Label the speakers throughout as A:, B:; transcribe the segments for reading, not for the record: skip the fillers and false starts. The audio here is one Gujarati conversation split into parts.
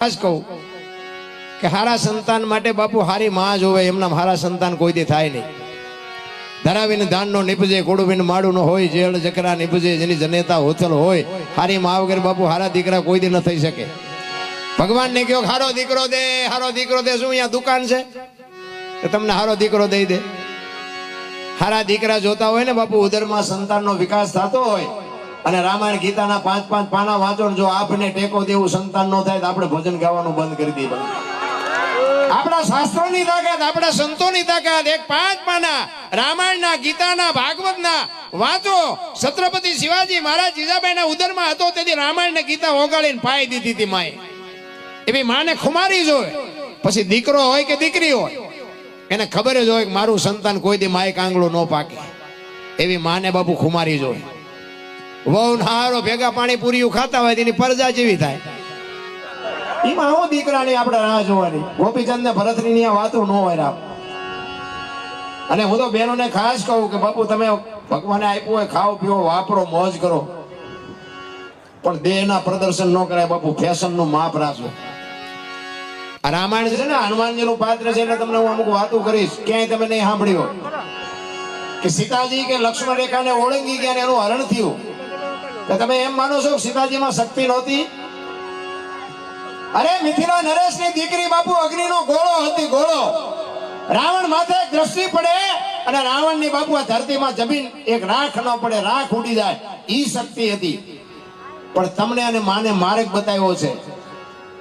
A: ખાસ કહું કે હારા સંતાન માટે બાપુ હારી માં જોવે, એમના હારા સંતાન કોઈથી થાય નહીં. ધરાવીને ધાનનો નિપજે, કોડું માડું નો હોય, જેળ જકરા નિપજે, જેની જનેતા હોતલ હોય. હારી માં વગર બાપુ હારા દીકરા કોઈ દી ન થઈ શકે. ભગવાન ને કહ્યો હારો દીકરો દે, હારો દીકરો દે. શું અહીંયા દુકાન છે કે તમને હારો દીકરો દઈ દે? હારા દીકરા જોતા હોય ને બાપુ, ઉદરમાં સંતાનનો વિકાસ થતો હોય, અને રામાયણ ગીતાના 5-5 પાના વાંચો, જો આપને ટેકો દેવું સંતાન નો થાય તો આપણે ભજન ગાવાનું બંધ કરી દઈએ. આપણા શાસ્ત્રોની તાકાત, આપણા સંતોની તાકાત. 5 પાના રામાયણના, ગીતાના, ભાગવતના વાંચો. છત્રપતિ શિવાજી મહારાજ જીજાબાઈના ઉદરમાં હતો તેથી રામાયણ ને ગીતા ઓગાળીને પાઈ દીધી હતી માએ. એવી માને ખુમારી જોય. પછી દીકરો હોય કે દીકરી હોય, એને ખબર જ હોય કે મારું સંતાન કોઈ દી માએ કાંગળો ન પાકે. એવી માને બાપુ ખુમારી જોય. વહુ હારો ભેગા પાણી પૂરી ખાતા હોય તેની પરજા જેવી થાય. એમાં હું દીકરાની આપણે રાહ જોવાની? ગોપીચંદ ને ભરતની ની વાતો ન હોય રામ. અને હું તો બહેનોને ખાસ કહું કે બાપુ તમે ભગવાને આપ્યું હોય, ખાઓ પીઓ, વાપરો, મોજ કરો, પણ દેહના પ્રદર્શન ન કરાય બાપુ. ફેશન નું માપ રાખો. આ રામાયણ છે ને, હનુમાનજી નું પાત્ર છે, એટલે તમને હું અમુક વાતો કરીશ. ક્યાંય તમે નહીં સાંભળ્યો કે સીતાજી કે લક્ષ્મણ રેખાને ઓળંગી ગયા ને એનું હરણ થયું. તમે એમ માનો છો કે સીતાજીમાં શક્તિ નહોતી? અરે મિથિલા નરેશની દીકરી બાપુ અગ્નિનો ગોળો હતી, ગોળો. રાવણ માથે દ્રષ્ટિ પડે અને રાવણની બાપુ આ ધરતીમાં જમીન એક રાખ ન પડે, રાખ ઉડી જાય, ઈ શક્તિ હતી. પણ તમને અને માને માર્ગ બતાવ્યો છે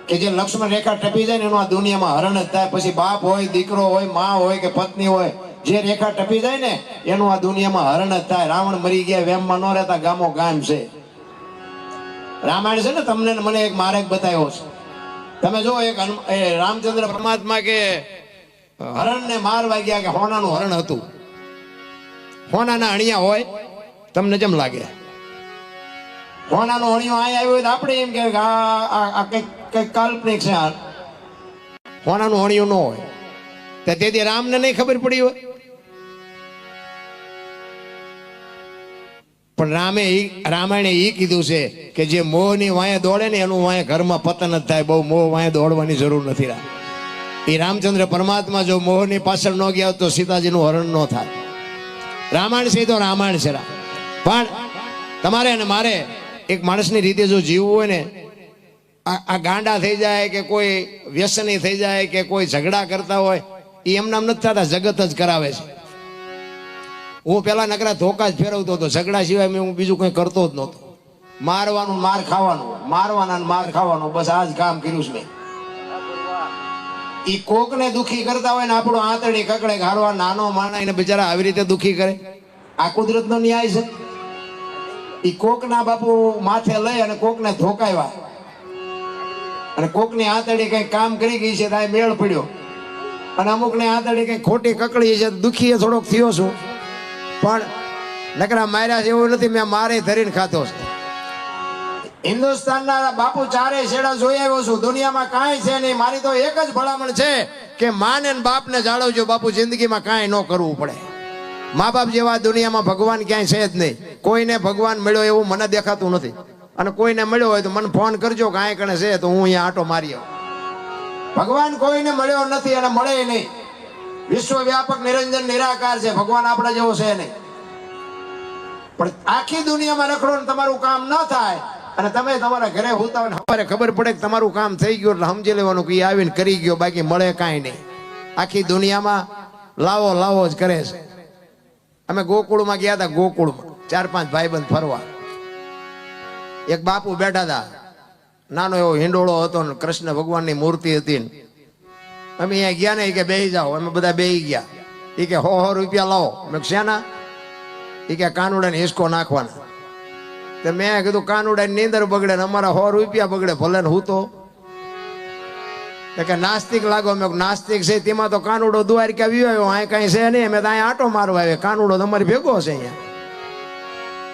A: કે જે લક્ષ્મણ રેખા ટપી જાય ને એનું આ દુનિયામાં હરણ જ થાય. પછી બાપ હોય, દીકરો હોય, માં હોય કે પત્ની હોય, જે રેખા ટપી જાય ને એનું આ દુનિયામાં હરણ જ થાય. રાવણ મરી ગયા, વેમમાં ન રહેતા ગામો ગામ છે. રામાયણ છે ને, તમને મને એક માર્ગ બતાવ્યો છે. તમે જો એક રામચંદ્ર પરમાત્મા કે હરણ ને મારવા ગયા, કે હોનાનું હરણ હતું. હોનાના અણિયા હોય, તમને જેમ લાગે હોનાનો અણિયો અહીંયા આવ્યો હોય તો આપણે એમ કે આ કઈક કાલ્પનિક છે. હોનાનું અણિયું ન હોય. તેથી રામને નહીં ખબર પડી હોય. પણ રામાયણે એ કીધું છે કે જે મોહની વાંહે દોડે ને એનું વાંહે ઘરમાં પતન જ થાય. બહુ મોહ વાંહે દોડવાની જરૂર નથી. એ રામચંદ્ર પરમાત્મા જો મોહની પાછળ ન ગયા તો સીતાજીનું હરણ ન થાય. રામાયણ છે તો રામાયણ છે. પણ તમારે અને મારે એક માણસની રીતે જો જીવવું હોય ને, આ ગાંડા થઈ જાય કે કોઈ વ્યસની થઈ જાય કે કોઈ ઝઘડા કરતા હોય, એ એમનામ નથી થતા, જગત જ કરાવે છે. હું પેલા નકરા ધોકા જ ફેરવતો હતો. ઝઘડા સિવાય હું બીજું કંઈ કરતો જ નહોતો. મારવાનું, માર ખાવાનું, મારવાના માર ખાવાનો, બસ આ જ કામ કર્યું છે મેં. ઈ કોકને દુખી કરતા હોય ને આપણો આંતળી કકડે હારવા નાનો માણા એને બિચારા આવી રીતે દુખી કરે. આ કુદરતનો ન્યાય છે. ઈ કોકના બાપુ માથે લઈ અને કોકને ધોકાવ્યા, અને કોકની આંતળી કઈ કામ કરી ગઈ છે તો આ મેળ પડ્યો, અને અમુકને આંતળી કઈ ખોટી કકડી છે, દુખી થોડોક થયો છું. પણ નકરા માર્યા છે એવું નથી, મેં મારે ધરીને ખાતો છે. હિન્દુસ્તાનના બાપુ ચારે છેડા જોઈ આવ્યો છું. દુનિયામાં કાંઈ છે નહીં. મારી તો એક જ ભલામણ છે કે માને ને બાપને જાળવજો બાપુ. જિંદગીમાં કાંઈ ન કરવું પડે. મા બાપ જેવા દુનિયામાં ભગવાન ક્યાંય છે જ નહીં. કોઈને ભગવાન મળ્યો એવું મને દેખાતું નથી. અને કોઈને મળ્યો હોય તો મને ફોન કરજો કે આય કણે છે તો હું અહીંયા આટો મારી આવું. ભગવાન કોઈને મળ્યો નથી અને મળે નહીં. વિશ્વવ્યાપક નિરંજન નિરાકાર છે. ભગવાન આપણા જેવો છે નહીં. પણ આખી દુનિયામાં રખડો ને તમારું કામ ન થાય, અને તમે તમારા ઘરે હોતા હોય, તમારે ખબર પડે કે તમારું કામ થઈ ગયું એટલે સમજી લેવાનું કે આવીને કરી ગયો, બાકી મળે કાંઈ નહીં. આખી દુનિયામાં લાવો લાવો જ કરે છે. અમે ગોકુળમાં ગયા હતા. ગોકુળમાં 4-5 ભાઈબંધ ફરવા. એક બાપુ બેઠા હતા, નાનો એવો હિંડોળો હતો ને કૃષ્ણ ભગવાનની મૂર્તિ હતી. અમે અહીંયા ગયા ને, કે બેસી જાઓ. અમે બધા બેસી ગયા. એ કે 100 રૂપિયા લાવો. મેં શેના? એ કે કાનુડાને હિસકો નાખવાના. તો મેં કીધું કાનુડાની નીંદર બગડે ને અમારા 100 રૂપિયા બગડે, ભલે ને હું તો કે નાસ્તિક લાગો. મેં નાસ્તિક છે તેમાં તો કાનુડો દ્વારકા આવ્યો, અહીં કઈ છે નહીં. અમે તો અહીંયા આટો મારવા આવે. કાનુડો તમારી ભેગો છે અહીંયા.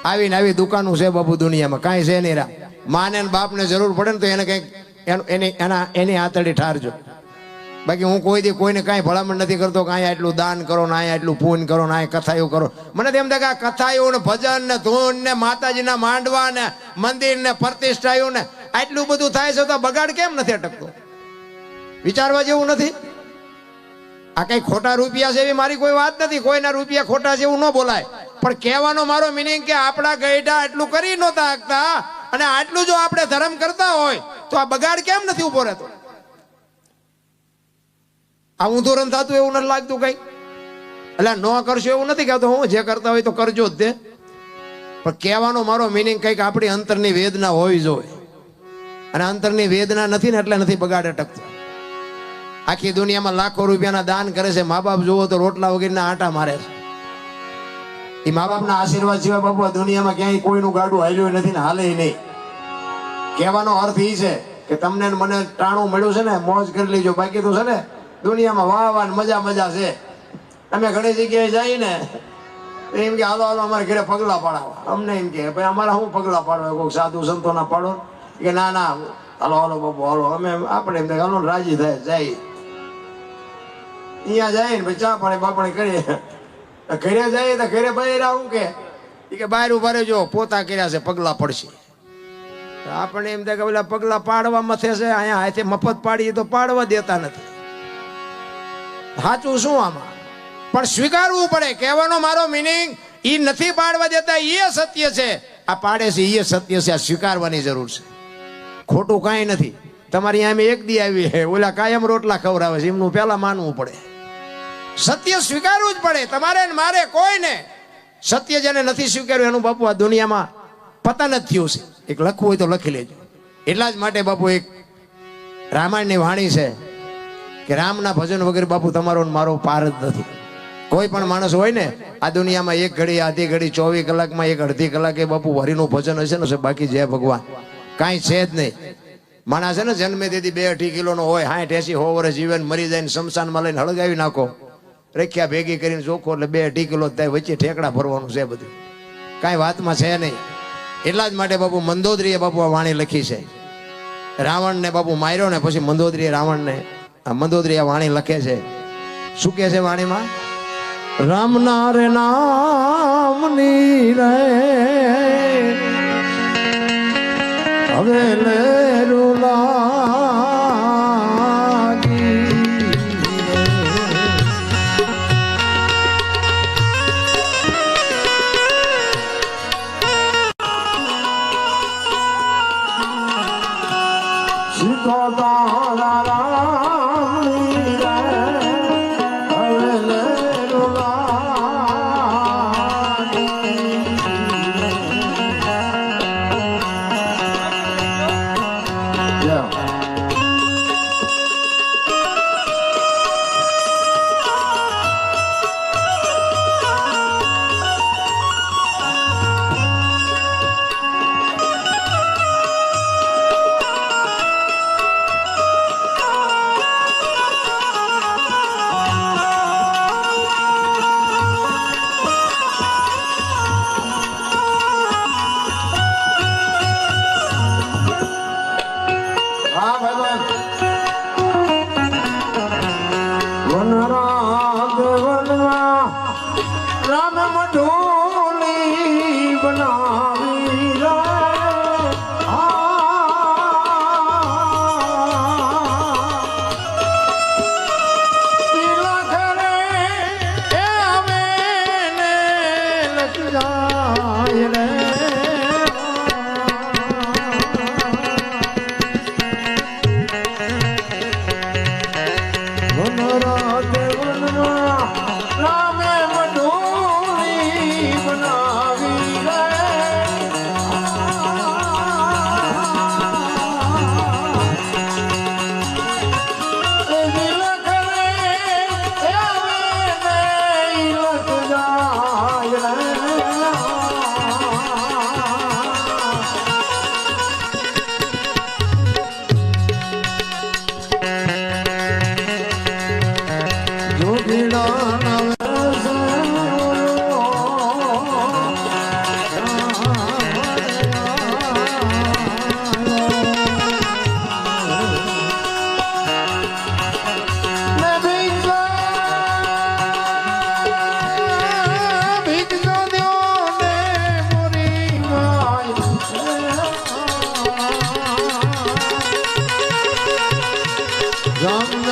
A: આવીને આવી દુકાનો છે બાપુ દુનિયામાં, કાંઈ છે નહીં. માને ને બાપને જરૂર પડે ને તો એને કંઈક એની આંતળી ઠારજો. બાકી હું કોઈ દી કોઈને કાંઈ ભલામણ નથી કરતો કે અહીંયા એટલું દાન કરો ને અહીંયા એટલું પૂન કરો ને અહીંયા કથાયું કરો. મને તેમ થાય કે આ કથાયું ને ભજન ને ધૂન ને માતાજીના માંડવા ને મંદિર ને પ્રતિષ્ઠાયું ને આટલું બધું થાય છે તો બગાડ કેમ નથી અટકતો? વિચારવા જેવું નથી. આ કઈ ખોટા રૂપિયા છે એવી મારી કોઈ વાત નથી, કોઈના રૂપિયા ખોટા છે એવું ન બોલાય, પણ કહેવાનો મારો મિનિંગ કે આપણા ગઈઢા આટલું કરી નહોતા શકતા અને આટલું જો આપણે ધર્મ કરતા હોય તો આ બગાડ કેમ નથી ઉભો રહેતો? આ ઊંધું રન થતું એવું નથી લાગતું કઈ? એટલે ન કરશો એવું નથી કહેતો, હું જે કરતા હોય તો કરજો જ તે, પણ કહેવાનો મારો મિનિંગ કંઈક આપણી અંતરની વેદના હોવી જોઈએ, અને અંતરની વેદના નથી ને એટલે નથી બગાડ અટકતો. આખી દુનિયામાં લાખો રૂપિયાના દાન કરે છે, મા બાપ જુઓ તો રોટલા વગેરેના આટા મારે છે. એ મા બાપના આશીર્વાદ સિવાય બાપુ આ દુનિયામાં ક્યાંય કોઈનું ગાડું હાલ્યું નથી ને હાલે નહીં. કહેવાનો અર્થ એ છે કે તમને મને ટાણું મળ્યું છે ને મોજ કરી લેજો, બાકી તો છે ને દુનિયામાં વાહ વાહ મજા મજા છે. અમે ઘણી જગ્યાએ જઈએ ને એમ કે હાલો હાલો અમારે ઘરે પગલા પાડવા, અમને એમ કે ભાઈ અમારા શું પગલા પાડવા, કોઈ સાધુ સંતોના પાડો કે ના ના હાલો હાલો બાપુ હાલો. અમે આપણે એમ હાલો રાજી થાય જાય, અહીંયા જાય ને ભાઈ ચા પાણી બાપણી કરીએ, ઘરે જાય તો ઘરે ભાઈ આવું કે બહાર ઉભા રહેજો પોતા કર્યા છે પગલા પડશે. આપણે એમ થાય કે પેલા પગલા પાડવા મથે છે, અહીંયા હાથે મફત પાડીએ તો પાડવા દેતા નથી. સાચું શું આમાં? પણ સ્વીકારવું પડે. કહેવાનો મારો મિનિંગ એ નથી પાડવા દેતા એ સત્ય છે, આ પાડે છે એ સત્ય છે, આ સ્વીકારવાની જરૂર છે. ખોટું કાંઈ નથી. તમારી અહીંયા એક દી આવી છે ઓલા કાયમ રોટલા ખવડાવે છે, એમનું પહેલા માનવું પડે. સત્ય સ્વીકારવું જ પડે તમારે ને મારે, કોઈને. સત્ય જેને નથી સ્વીકાર્યું એનું બાપુ આ દુનિયામાં પતન જ થયું છે. એક લખવું હોય તો લખી લેજો. એટલા જ માટે બાપુ એક રામાયણની વાણી છે કે રામના ભજન વગેરે બાપુ તમારો મારો પાર જ નથી. કોઈ પણ માણસ હોય ને આ દુનિયામાં એક ઘડી આધી ઘડી 24 કલાકમાં એક અડધી કલાકે બાપુ હરિનું ભજન હશે ને બાકી જય ભગવાન કાંઈ છે જ નહીં. માણસ છે ને જન્મે તેથી 2-2.5 કિલોનો હોય, 60-80 વર્ષ જીવન મરી જાય ને શમશાનમાં લઈને હળગાવી નાખો, રેખ્યા ભેગી કરીને ચોખ્ખો એટલે 2-2.5 કિલો થાય, વચ્ચે ઠેકડા ભરવાનું છે બધું, કાંઈ વાતમાં છે નહીં. એટલા જ માટે બાપુ મંદોદરીએ બાપુ આ વાણી લખી છે. રાવણને બાપુ માર્યો ને પછી મંદોદરીએ રાવણને મંદોદરી આ વાણી લખે છે. શું કહે છે વાણીમાં? રામના રે નામની રે હવે લેરું લાગી, સીતો તારા રામની રે હવે લેરું લાગી. રામ મઢોલી બનાવી રે પીલા ઘરે એ આવે ને લખ જાય રે. John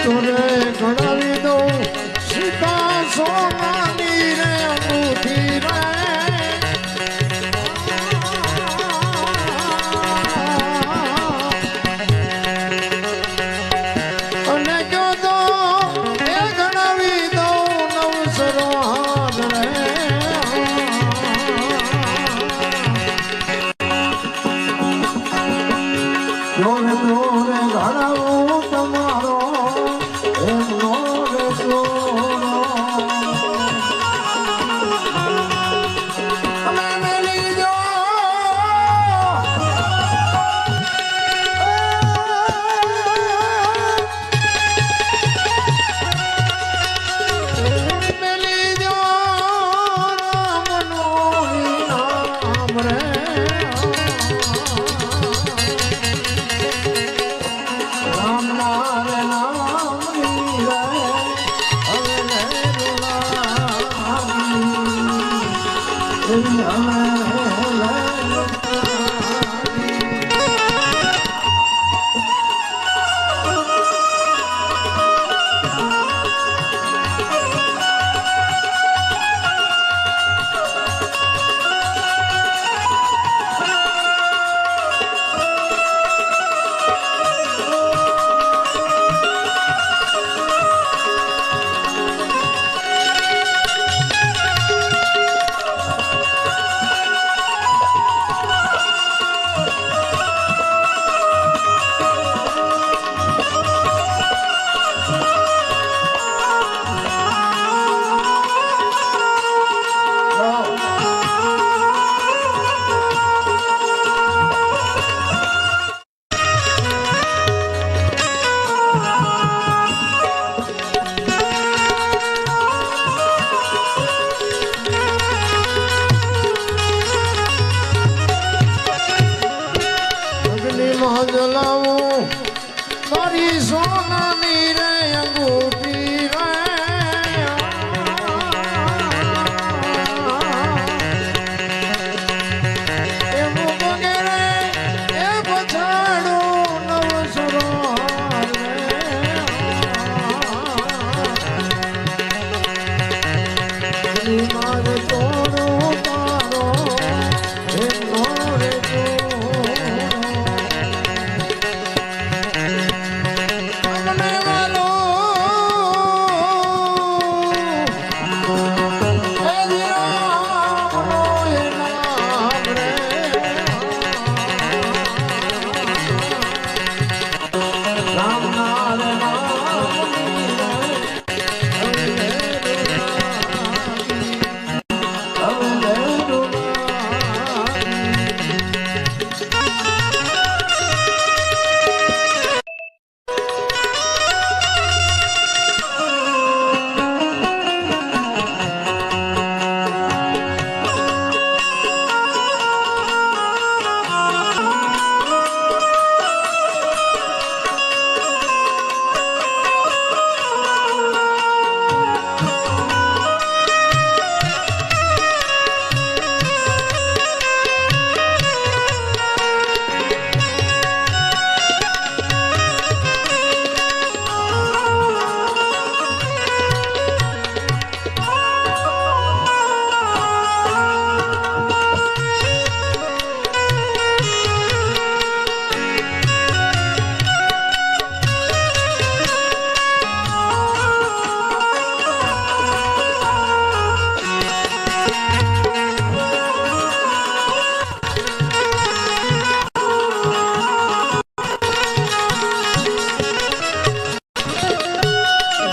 B: તોરે ઘડાવી દઉં સીતા સોનાની રે અંગૂઠી રે અને કયો તો એ ઘડાવી દઉં નવસરો હાથ રે તોરે તોરે ઘડાવું તમારો એમનો રે તોરો અમે મેલી જો મેલી જો રામનો નામ રે રામ નામ નામની રે હવે લે જલાવું મારી સોનાની રે અંગૂઠી રે એવું વગેરે એ પછાડું નવસરો રે મારે તોડું તારો એમનો રે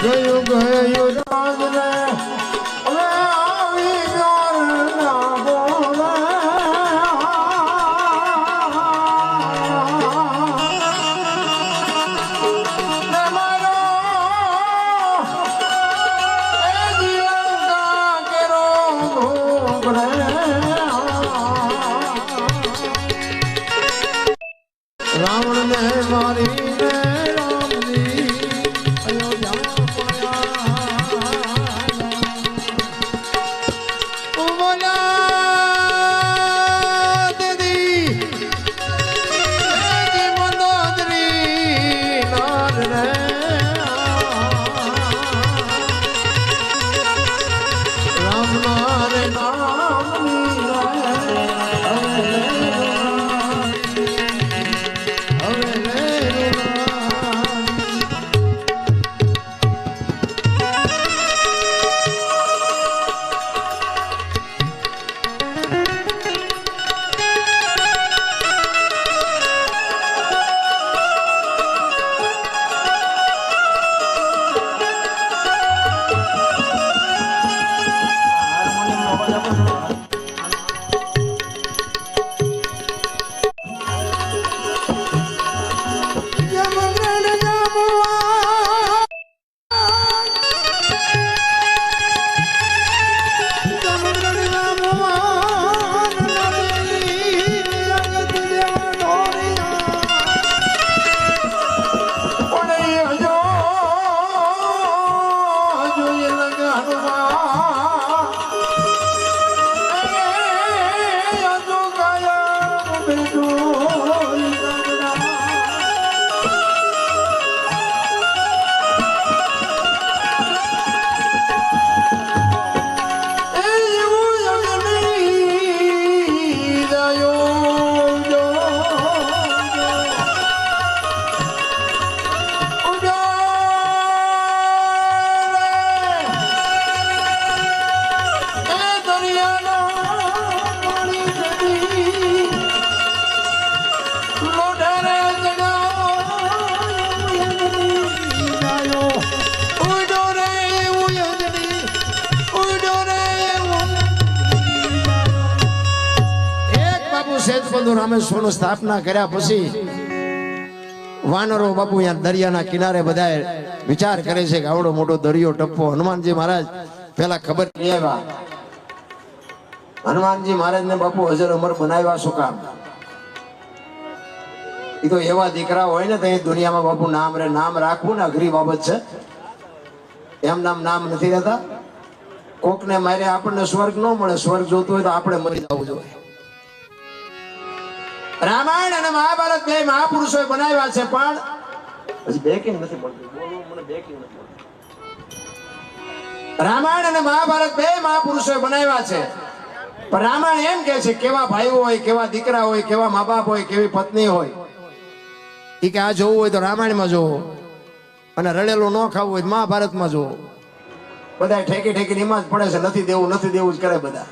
B: ગયું ગયું રાજ રે હવે આવી ના બોલે મારો એ જીવંતા કેરો ભોગડે રાવણ ને મારી રે રામજી બેટો સેજબંધુ રામેશ્વરનું સ્થાપના કર્યા પછી વાનરો બાપુ અહીંયા દરિયાના કિનારે બધા વિચાર કરે છે કે આવડો મોટો દરિયો ટપ્પો હનુમાનજી મહારાજ પેલા ખબર નહીં આવ્યા હનુમાનજી મહારાજ ને બાપુ અજર અમર બનાવ્યા શું કામ એ તો એવા દીકરા હોય ને તો એ દુનિયામાં બાપુ નામ રાખવું ને અઘરી બાબત છે એમ નામ નથી રહેતા કોકને મારે આપણને સ્વર્ગ ન મળે સ્વર્ગ જોતું હોય તો આપણે મરી જવું જોઈએ રામાયણ અને મહાભારત બે મહાપુરુષોએ બનાવ્યા છે પણ હજી બેકિંગ નથી મળતું મને બેકિંગ નથી મળતું રામાયણ અને મહાભારત બે મહાપુરુષોએ બનાવ્યા છે પણ રામાયણ એમ કે છે કેવા ભાઈઓ હોય કેવા દીકરા હોય કેવા મા બાપ હોય કેવી પત્ની હોય એ કે આ જોવું હોય તો રામાયણમાં જોવો અને રડેલું ન ખાવું હોય તો મહાભારતમાં જોવો બધા ઠેકી એમાં જ પડે છે નથી દેવું જ કરે બધા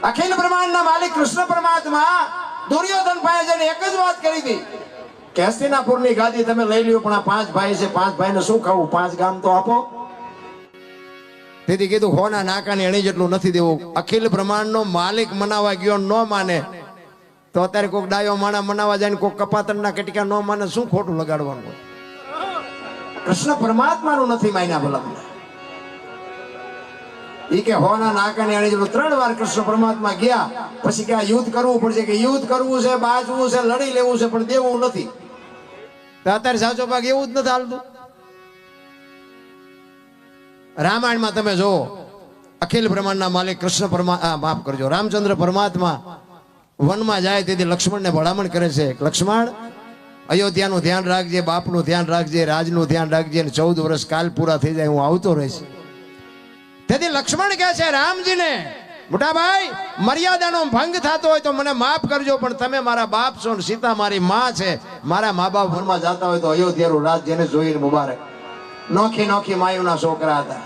B: અખિલ બ્રહ્માંડના માલિક કૃષ્ણ પરમાત્મા દુર્યોધન ભાઈ જઈને એક જ વાત કરી હતી કે હસ્તિનાપુરની ગાદી તમે લઈ લ્યો પણ આ 5 ભાઈ છે 5 ભાઈને શું ખાવું 5 ગામ તો આપો તેથી કીધું હોના નાકાની એણી જેટલું નથી દેવું અખિલ બ્રહ્માંડનો માલિક મનાવા ગયો ન માને તો અત્યારે કોઈક ડાયો માણા મનાવા જાય ને કોઈક કપાતરના કટકા ન માને શું ખોટું લગાડવાનું કૃષ્ણ પરમાત્માનું નથી માન્યા ભલા ઈ કે હોના નાકાને એણે જેટલું 3 વાર કૃષ્ણ પરમાત્મા ગયા પછી કે આ યુદ્ધ કરવું પડશે કે યુદ્ધ કરવું છે બાજવું છે લડી લેવું છે પણ દેવું નથી તો અત્યારે સાચો ભાગ એવું જ નથી હાલતું રામાયણમાં તમે જો અખિલ બ્રહ્માંડના માલિક કૃષ્ણ માફ કરજો રામચંદ્ર પરમાત્મા વનમાં જાય તેથી લક્ષ્મણને ભલામણ કરે છે લક્ષ્મણ અયોધ્યાનું ધ્યાન રાખજે બાપનું ધ્યાન રાખજે રાજનું ધ્યાન રાખજે અને 14 વર્ષ કાલ પૂરા થઈ જાય હું આવતો રહીશ તેથી લક્ષ્મણ કહે છે રામજીને મોટા ભાઈ મર્યાદાનો ભંગ થતો હોય તો મને માફ કરજો પણ તમે મારા બાપ છો ને સીતા મારી માં છે મારા મા બાપ વનમાં જતા હોય તો અયોધ્યાનું રાજ જેને જોઈને મુબારક નોખી માયુના છોકરા હતા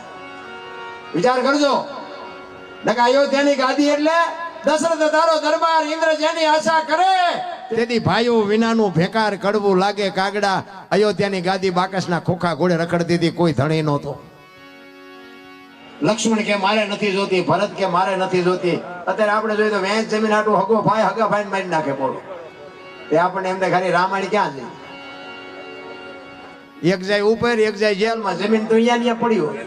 B: વિચાર કરજો નકા અયોધ્યાની ગાદી એટલે દશરથ તારો દરબાર ઇન્દ્ર જેની આશા કરે તેથી ભાઈઓ વિનાનું ભેકાર કડવું લાગે કાગડા અયોધ્યાની ગાદી બાકસના ખોખા ઘોડે રખડતી હતી કોઈ ધણી નહોતો લક્ષ્મણ કે મારે નથી જોતી ભરત કે મારે નથી જોતી અત્યારે આપણે જોઈએ તો વેચ જમીન આટલું હગા ભાઈ મારી નાખે બોલો તે આપણને એમ ખાલી રામાયણ ક્યાં છે એક જાય ઉપર એક જાય જેલમાં જમીન તો અહીંયા પડી હોય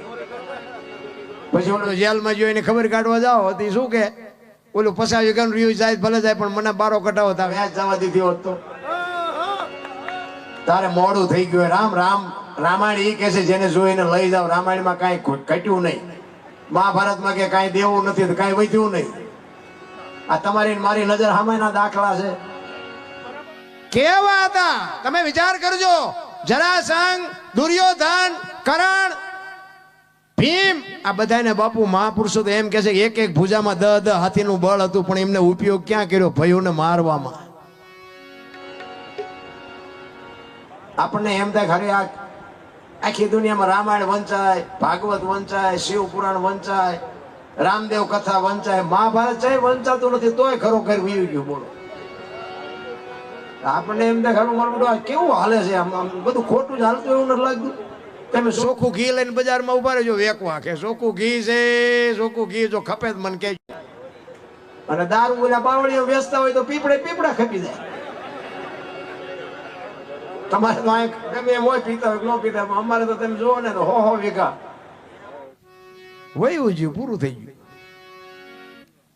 B: પછી ઓલો જેલમાં જોઈને ખબર કાઢવા જાઓ હતી શું કે ઓલું પસાવી ગયું રહ્યું જાય ભલે જાય પણ મને બારો કટાવો તા વેચ જવા દીધી હોત તો તારે મોડું થઈ ગયું રામાયણ એ કે છે જેને જોઈને લઈ જાવ રામાયણમાં કાંઈ ઘટ્યું નહીં મહાભારતમાં કે કાંઈ દેવું નથી કાંઈ વધ્યું નહીં આ તમારી મારી નજર સામેના દાખલા છે કેવા હતા તમે વિચાર કરજો જરાસંઘ દુર્યોધન કર્ણ ભીમ આ બધાને બાપુ મહાપુરુષો તો એમ કે છે એક ભુજામાં 10 હાથીનું બળ હતું પણ એમને ઉપયોગ ક્યાં કર્યો ભાઈઓને મારવામાં આપણને એમ થાય ખરે આખી દુનિયામાં રામાયણ વંચાય ભાગવત વંચાય શિવ પુરાણ વંચાય રામદેવ કથા વંચાય મહાભારત છે વંચાતું નથી તોય ખરોખર વીવી ગયું બોલો આપણને એમ થાય ખરું મારું કેવું હાલે છે આમ બધું ખોટું જ હાલતું એવું નથી લાગતું તમે ચોખ્ખું ઘી લઈને બજારમાં ઉભા રહેજો વેકવા કે ચોખ્ખું ઘી છે ચોખ્ખું ઘી જો ખપે જ મને કહેજો અને દારૂ ઓલા બાવળીઓ વેચતા હોય તો પીપળા ખપી જાય તમારે તો ગમે એમ હોય પીતા હોય ન પીતા અમારે તો તમે જોવો ને તો હો વીઘા વયું ગયું પૂરું થઈ ગયું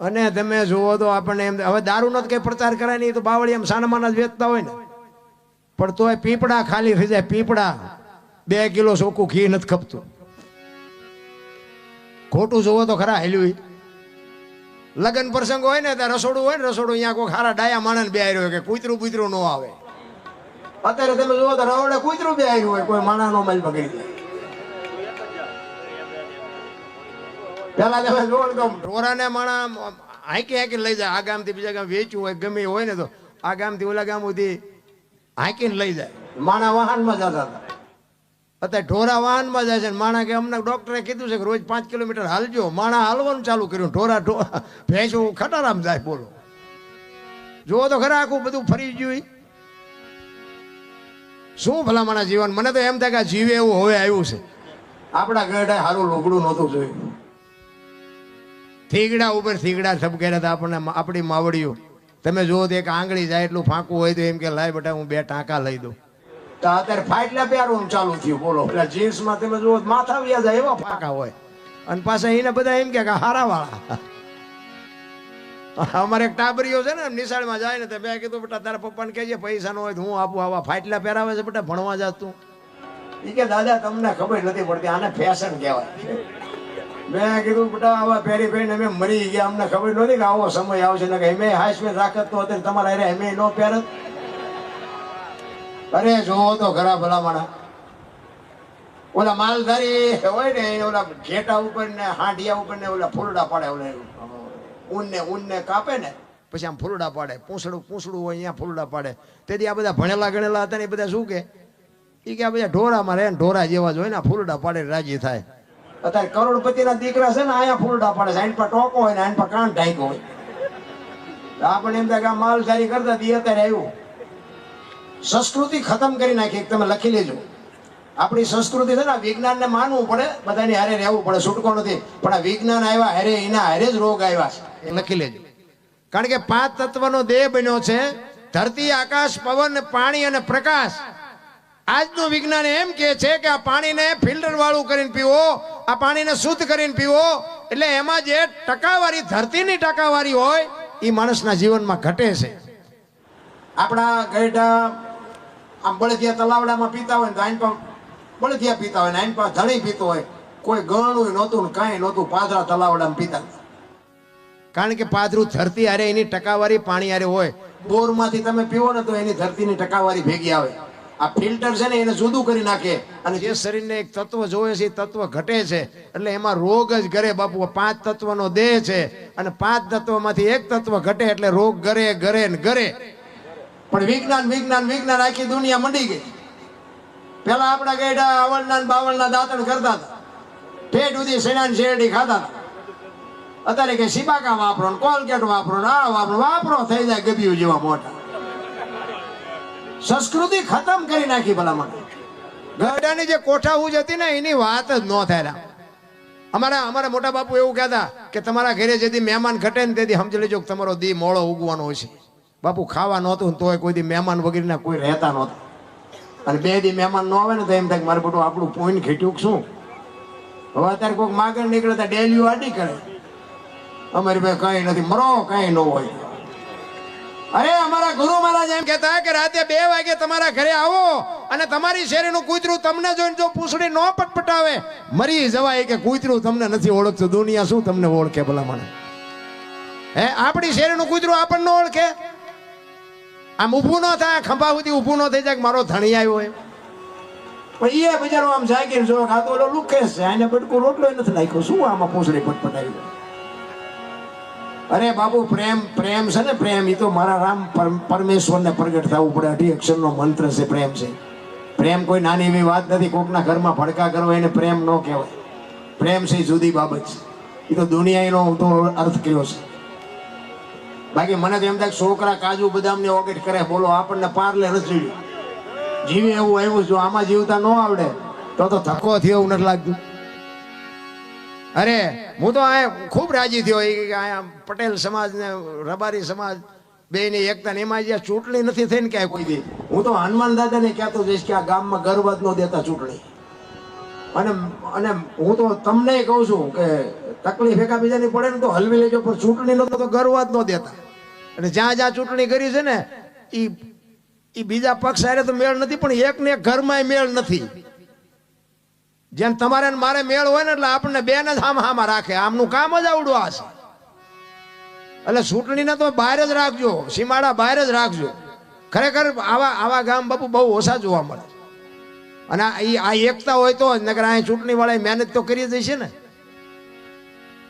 B: અને તમે જુઓ તો આપણને એમ હવે દારૂ નો કઈ પ્રચાર કરાય નહીં તો બાવળી એમ સાનામાના જ વેચતા હોય ને પણ તોય પીપળા ખાલી થઈ જાય પીપળા 2 કિલો ચોખ્ખું ઘી નથી ખપતું ખોટું જોવો તો ખરા હેલ્યું લગ્ન પ્રસંગ હોય ને ત્યાં રસોડું હોય ને રસોડું અહીંયા કોઈ ખારા ડાયા માણસ બે આવ્યો કે કૂતરું બૂતરું ન આવે. અત્યારે તમે જુઓ તો રવડે કૂતરું બે આવ્યું હોય, કોઈ માણા નો મલ પકડી દે. પેલા તમે જુઓ ને તો ઢોરાને માણા હાંકી હાંકી લઈ જાય. આ ગામથી બીજા ગામ વેચ્યું હોય ગમે હોય ને તો આ ગામથી ઓલા ગામ સુધી હાંકીને લઈ જાય. માણા વાહનમાં જતા હતા, અત્યારે ઢોરા વાહનમાં જાય છે. માણા કે અમને ડોક્ટરે કીધું છે કે રોજ 5 કિલોમીટર હાલજો. માણા હાલવાનું ચાલુ કર્યું, ઢોરા ભેંસું ખટારામ જાય. બોલો, જુઓ તો ખરા આખું બધું ફરી ગયું. શું ભલા માણા જીવન. મને તો એમ થાય કે જીવે એવું હવે આવ્યું છે. આપણા ગઢે સારું લુગડું નહોતું જોયું. થીગડા ઉપર થીગડા થપકેરા હતા આપણને. આપણી માવડીઓ તમે જુઓ તો એક આંગળી જાય એટલું ફાંકું હોય તો એમ કે લાય બેટા હું 2 ટાંકા લઈ દઉં. તો અત્યારે ફાટલા પહેરવાનું ચાલુ થયું. બોલો, પેલા જીન્સમાં તમે જુઓ માથા વ્યા જાય એવા ફાંકા હોય. અને પાછા એને બધા એમ કે હારા વાળા. અમારે એક ટાબરીઓ છે ને નિશાળમાં જાય ને તો મેં કીધું બેટા તારા પપ્પાને કહેજે પૈસા નો હોય તો હું આપું. આવા ફાટલા પહેરાવે છે બેટા ભણવા જાતું. એ કે દાદા તમને ખબર નથી પડતી, આને ફેશન કહેવાય. મેં કીધું બેટા આવા પહેરી પહેરીને અમે મરી ગયા, અમને ખબર નહોતી કે આવો સમય આવશે ને કે અમે હાઈસ્પીડ રાખત તો અત્યારે તમારા અરે અમે ન પહેરત. અરે જોવો તો ખરા ભલા માણા. ઓલા માલધારી હોય ને ઓલા ઘેટા ઉપર ને હાંડિયા ઉપર ને ઓલા ફૂલડા પાડે. ઓલા ઊનને કાપે ને પછી આમ ફૂલડા પાડે. પૂંછડું હોય અહીંયા ફૂલડા પાડે. તેથી આ બધા ભણેલા ગણેલા હતા ને એ બધા શું કે એ કે આ બધા ઢોરામાં રહે ને ઢોરા જેવા જ હોય ને ફૂલડા પાડે રાજી થાય. અત્યારે કરોડપતિના દીકરા છે ને અહીંયા ફૂલડા પાડે છે. આઈન પર ટોકો હોય ને આઈન પર કાન ઢાંકો હોય. આપણે એમ થાય કે આ માલધારી કરતા હતી અત્યારે આવ્યું. સંસ્કૃતિ ખતમ કરી નાખી. તમે લખી લેજો, આપણી સંસ્કૃતિ છે ને વિજ્ઞાનને માનવું પડે, બધાની હારે રહેવું પડે, છૂટકો નથી. પણ આ વિજ્ઞાન આવ્યા હારે એના હારે જ રોગ આવ્યા છે. એ લખી લેજો. કારણ કે 5 તત્વનો દેહ બન્યો છે. ધરતી, આકાશ, પવન, પાણી અને પ્રકાશ. આજનું વિજ્ઞાન એમ કે છે કે આ પાણીને ફિલ્ટર વાળું કરીને પીવો, આ પાણીને શુદ્ધ કરીને પીવો. એટલે એમાં જે ટકાવારી ધરતીની ટકાવારી હોય એ માણસના જીવનમાં ઘટે છે. આપણા ગઈઢા આમ બળદિયા તલાવડામાં પીતા હોય ને તો આઈન પર બળદિયા પીતા હોય ને આઈન પર ધણી પીતો હોય. કોઈ ગણું નહોતું ને કાંઈ નહોતું, પાદરા તલાવડામાં પીતા. કારણ કે પાદરું ધરતી હારે એની ટકાવારી પાણી હારે હોય. બોરમાંથી તમે પીવો ને તો એની ધરતીની ટકાવારી ભેગી આવે. આ ફિલ્ટર છે ને એને જુદું કરી નાખે. અને જે શરીરને એક તત્વ જોવે છે એ તત્વ ઘટે છે. એટલે એમાં રોગ જ ઘરે બાપુ. 5 તત્વનો દેહ છે અને 5 તત્વમાંથી એક તત્વ ઘટે એટલે રોગ ઘરે ઘરે ને ઘરે. પણ વિજ્ઞાન આખી દુનિયા મંડી ગઈ. પેલા આપણા ગઈઢા આવળના બાવળના દાંતણ કરતા હતા, પેટ સુધી શેણાની શેરડી ખાતા હતા. અત્યારે કે સિબાકા વાપરો, કોલગેટ વાપરો, આ વાપરો થઈ જાય ગબિયું જેવા મોટા. સંસ્કૃતિ ખતમ કરી નાખી ભલામણ. ગઢાની જે કોઠાહૂજ હતી ને એની વાત જ ન થાય. અમારા મોટા બાપુ એવું કહેતા કે તમારા ઘરે જેથી મહેમાન ઘટે ને તેથી સમજી લેજો કે તમારો દી મોળો ઉગવાનો હોય છે. બાપુ ખાવા નહોતું તોય કોઈ દી મહેમાન વગેરેના કોઈ રહેતા નહોતા. અને 2 દી મહેમાન ન આવે ને તો એમ થાય મારે બધું આપણું પોઈન્ટ ખેટ્યું શું. હવે અત્યારે કોઈક માગણ નીકળે તો ડેલીઓ આડી કરે. અમારી પાસે કઈ નથી, મરો કઈ ન હોય. અરે અમારા ગુરુ મહારાજ એમ કહેતા કે રાતે 2 વાગે તમારા ઘરે આવો અને તમારી શેરીનું કૂતરું તમને જોઈને જો પૂંછડી ન પટપટાવે મરી જવાય. કે કૂતરું તમને નથી ઓળખતું, દુનિયા શું તમને ઓળખે ભલા મને. હે, આપણી શેરીનું કૂતરું આપણને ઓળખે? આમ ઊભું ન થાય, ખંભા સુધી ઊભું ન થઈ જાય કે મારો ધણી આવ્યો હોય. પણ એ બજારો આમ જાગીને જો આ તો ઓલો લુકેશ છે, આને બટકું રોટલો નથી નાખ્યો, શું આમાં પૂંછડી પટપટાવી. અરે બાબુ પ્રેમ છે ને પ્રેમ. એ તો મારા રામ પરમેશ્વરને પ્રગટ થવું પડે. 8 અક્ષરનો મંત્ર છે પ્રેમ છે. પ્રેમ કોઈ નાની એવી વાત નથી. કોકના ઘરમાં ભડકા કરો એને પ્રેમ ન કહેવાય. પ્રેમ છે જુદી બાબત છે. એ તો દુનિયાનો તો અર્થ કર્યો છે. બાકી મને તો એમ થાય છોકરા કાજુ બદામ ને ઓગેટ કરે. બોલો, આપણને પાર્લે નથી જીવે એવું આવ્યું. જો આમાં જીવતા ન આવડે તો ધક્કો થયો એવું નથી લાગતું. અરે હું તો આ ખૂબ રાજી થયો કે અહીંયા પટેલ સમાજ ને રબારી સમાજ બેની એકતા ને એમાં જ્યાં ચૂંટણી નથી થઈ ને ક્યાંય કોઈ દી. હું તો હનુમાન દાદાને કહેતો જઈશ કે આ ગામમાં ગરબત ન દેતા ચૂંટણી. અને હું તો તમને કહું છું કે તકલીફ એકાબીજાની પડે ને તો હલવી લેજો, પણ ચૂંટણી નો તો ગરબત ન દેતા. અને જ્યાં ચૂંટણી કરી છે ને એ બીજા પક્ષ હારે તો મેળ નથી, પણ એક ને એક ઘરમાં મેળ નથી. જેમ તમારે મારે મેળ હોય ને એટલે આપણને બેને જ હામાં રાખે. આમનું કામ જ આવડું આ છે. એટલે ચૂંટણીના તો બહાર જ રાખજો, સીમાડા બહાર જ રાખજો. ખરેખર આવા ગામ બાપુ બહુ ઓછા જોવા મળે. અને આ એકતા હોય તો જ, નકર આ ચૂંટણી વાળા મહેનત તો કરી જ છે ને.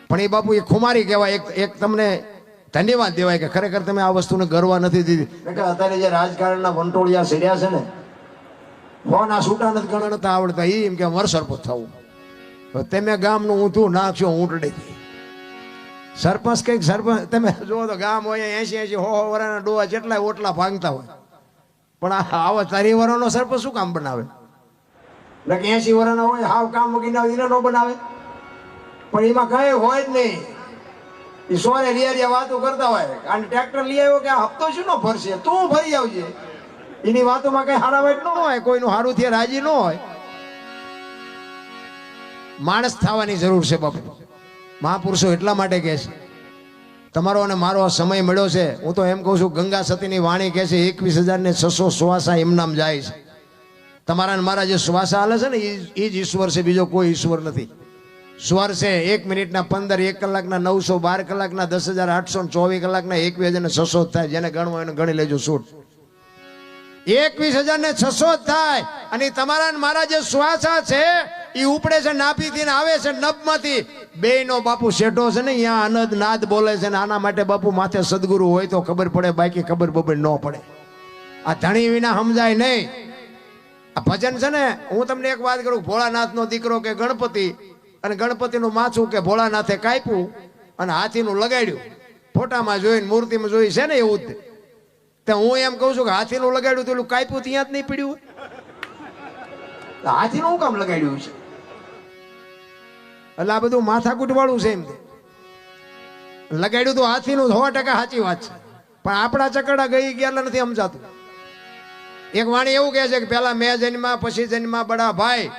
B: પણ એ બાપુ એ ખુમારી કહેવાય. એક તમને ધન્યવાદ દેવાય કે ખરેખર તમે આ વસ્તુને ગર્વ નથી દીધી. અત્યારે જે રાજકારણના વંટોળિયા સેર્યા છે ને, ફોન આ છૂટા નથી ગણ નતા આવડતા, એમ કે અમારે સરપંચ થવું. તમે ગામનું ઊંધું નાખશો ઊંટડેથી. સરપંચ કંઈક સરપંચ તમે જુઓ તો ગામ હોય 80 વર્ષના ડોવા જેટલા ઓટલા ભાંગતા હોય, પણ આવા 40 વર્ષનો સરપંચ શું કામ બનાવે? 80 વર્ષના હોય હાવ કામ મૂકીને એને ન બનાવે. પણ એમાં કઈ હોય જ નહીં. એ સોરે રિયા વાતો કરતા હોય, અને ટ્રેક્ટર લઈ આવ્યો કે હપ્તો શું નો ભરશે, તું ભરી આવજે. એની વાતોમાં કઈ હારાવાટ ન હોય, કોઈનું હારું થી રાજી ન હોય. માણસ થવાની જરૂર છે બાપુ. મહાપુરુષો એટલા માટે કહે છે, તમારો અને મારો સમય મળ્યો છે. હું તો એમ કહું છું, ગંગા સતીની વાણી કહે છે 21,600 શ્વાસા એમનામ જાય છે. તમારા ને મારા જે શ્વાસા હાલે છે ને, એ જ ઈશ્વર છે, બીજો કોઈ ઈશ્વર નથી. સ્વર છે 1 મિનિટના 15, 1 કલાકના 900, 12 કલાકના 10,800, 24 કલાકના 21,600 થાય. જેને ગણવો એને ગણી લેજો. છૂટ 21,600 થાય. અને તમારા ને મારા જે શ્વાસા છે એ ઉપડે છે નાભીથી ને આવે છે નભમાંથી. બે નો બાપુ શેઠો છે ને, અહીંયા અનદ નાદ બોલે છે ને. આના માટે બાપુ માથે સદગુરુ હોય તો ખબર પડે, બાકી ખબર બબર ન પડે. આ ધણી વિના સમજાય નહીં. આ ભજન છે ને, હું તમને એક વાત કરું, ભોળાનાથ નો દીકરો કે ગણપતિ, અને ગણપતિનું માથું કે ભોળાનાથે કાપ્યું અને હાથીનું લગાડ્યું. ફોટામાં જોઈને મૂર્તિમાં જોઈ છે ને એવું જ. તો હું એમ કહું છું કે હાથીનું લગાડ્યું તો એલું કાપ્યું ત્યાં જ નહીં પીડ્યું. હાથીનું શું કામ લગાડ્યું છે? એટલે આ બધું માથાકૂટ વાળું છે. એમ લગાડ્યું તો હાથીનું 100% સાચી વાત છે, પણ આપણા ચકડા ગઈ ગયા નથી સમજાતું. એક વાણી એવું કહે છે કે પેલા મેં જન્મા, પછી જન્મા બડા ભાઈ,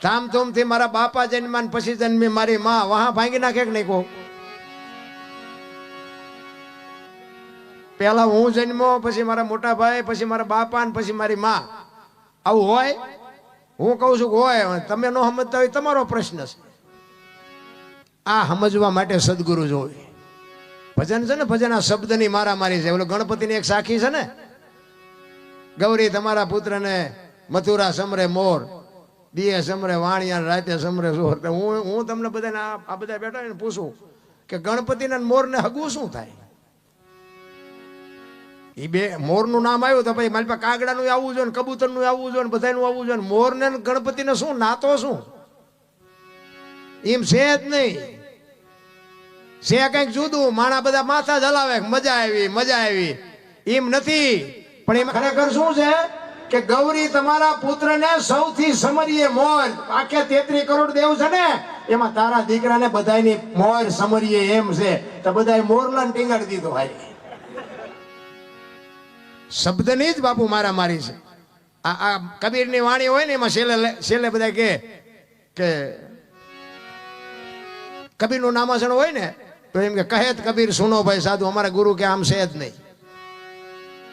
B: ધામધૂમથી મારા બાપા જન્મા પછી જન્મી મારી માં. વહા ભાંગી નાખે કે નહીં કહો? પેલા હું જન્મો, પછી મારા મોટા ભાઈ, પછી મારા બાપા ને પછી મારી માં. આવું હોય? હું કહું છું કે હોય. તમે ન સમજતા હોય તમારો પ્રશ્ન છે. આ સમજવા માટે સદગુરુ જોવે. ભજન છે ને, ભજન આ શબ્દની મારામારી છે. ઓલો ગણપતિની એક સાખી છે ને, ગૌરી તમારા પુત્રને મથુરા સમરે મોર, દીએ સમરે વાણિયા, રાતે સમરે સોર. હું તમને બધાને આ બધા બેઠા ને પૂછું કે ગણપતિના મોરને હગવું શું થાય? એ બે મોરનું નામ આવ્યું તો પછી મારી પાસે કાગડાનું આવવું જોઈએ, કબૂતરનું આવવું જોઈએ, બધાનું આવવું જોઈએ. મોરને ગણપતિને શું નાતો શું? એમ છે જ નહીં. છે કઈક જુદું. માણા બધા માથા જ હલાવે, મજા આવી મજા આવી, એમ નથી. પણ એમાં ખરેખર શું છે કે ગૌરી તમારા પુત્રને સૌથી સમરીએ મોર. આખે 33 કરોડ દેવ છે ને, એમાં તારા દીકરાને બધાની મોર સમરીએ એમ છે. તો બધાય મોરલાને ટીંગાડી દીધો. ભાઈ શબ્દની જ બાપુ મારા મારી છે. આ કબીરની વાણી હોય ને, એમાં છેલ્લે બધા કે કબીરનું નામાસણ હોય ને, તો એમ કે કહે કબીર સુનો ભાઈ સાધુ. અમારા ગુરુ કે આમ છે જ નહીં.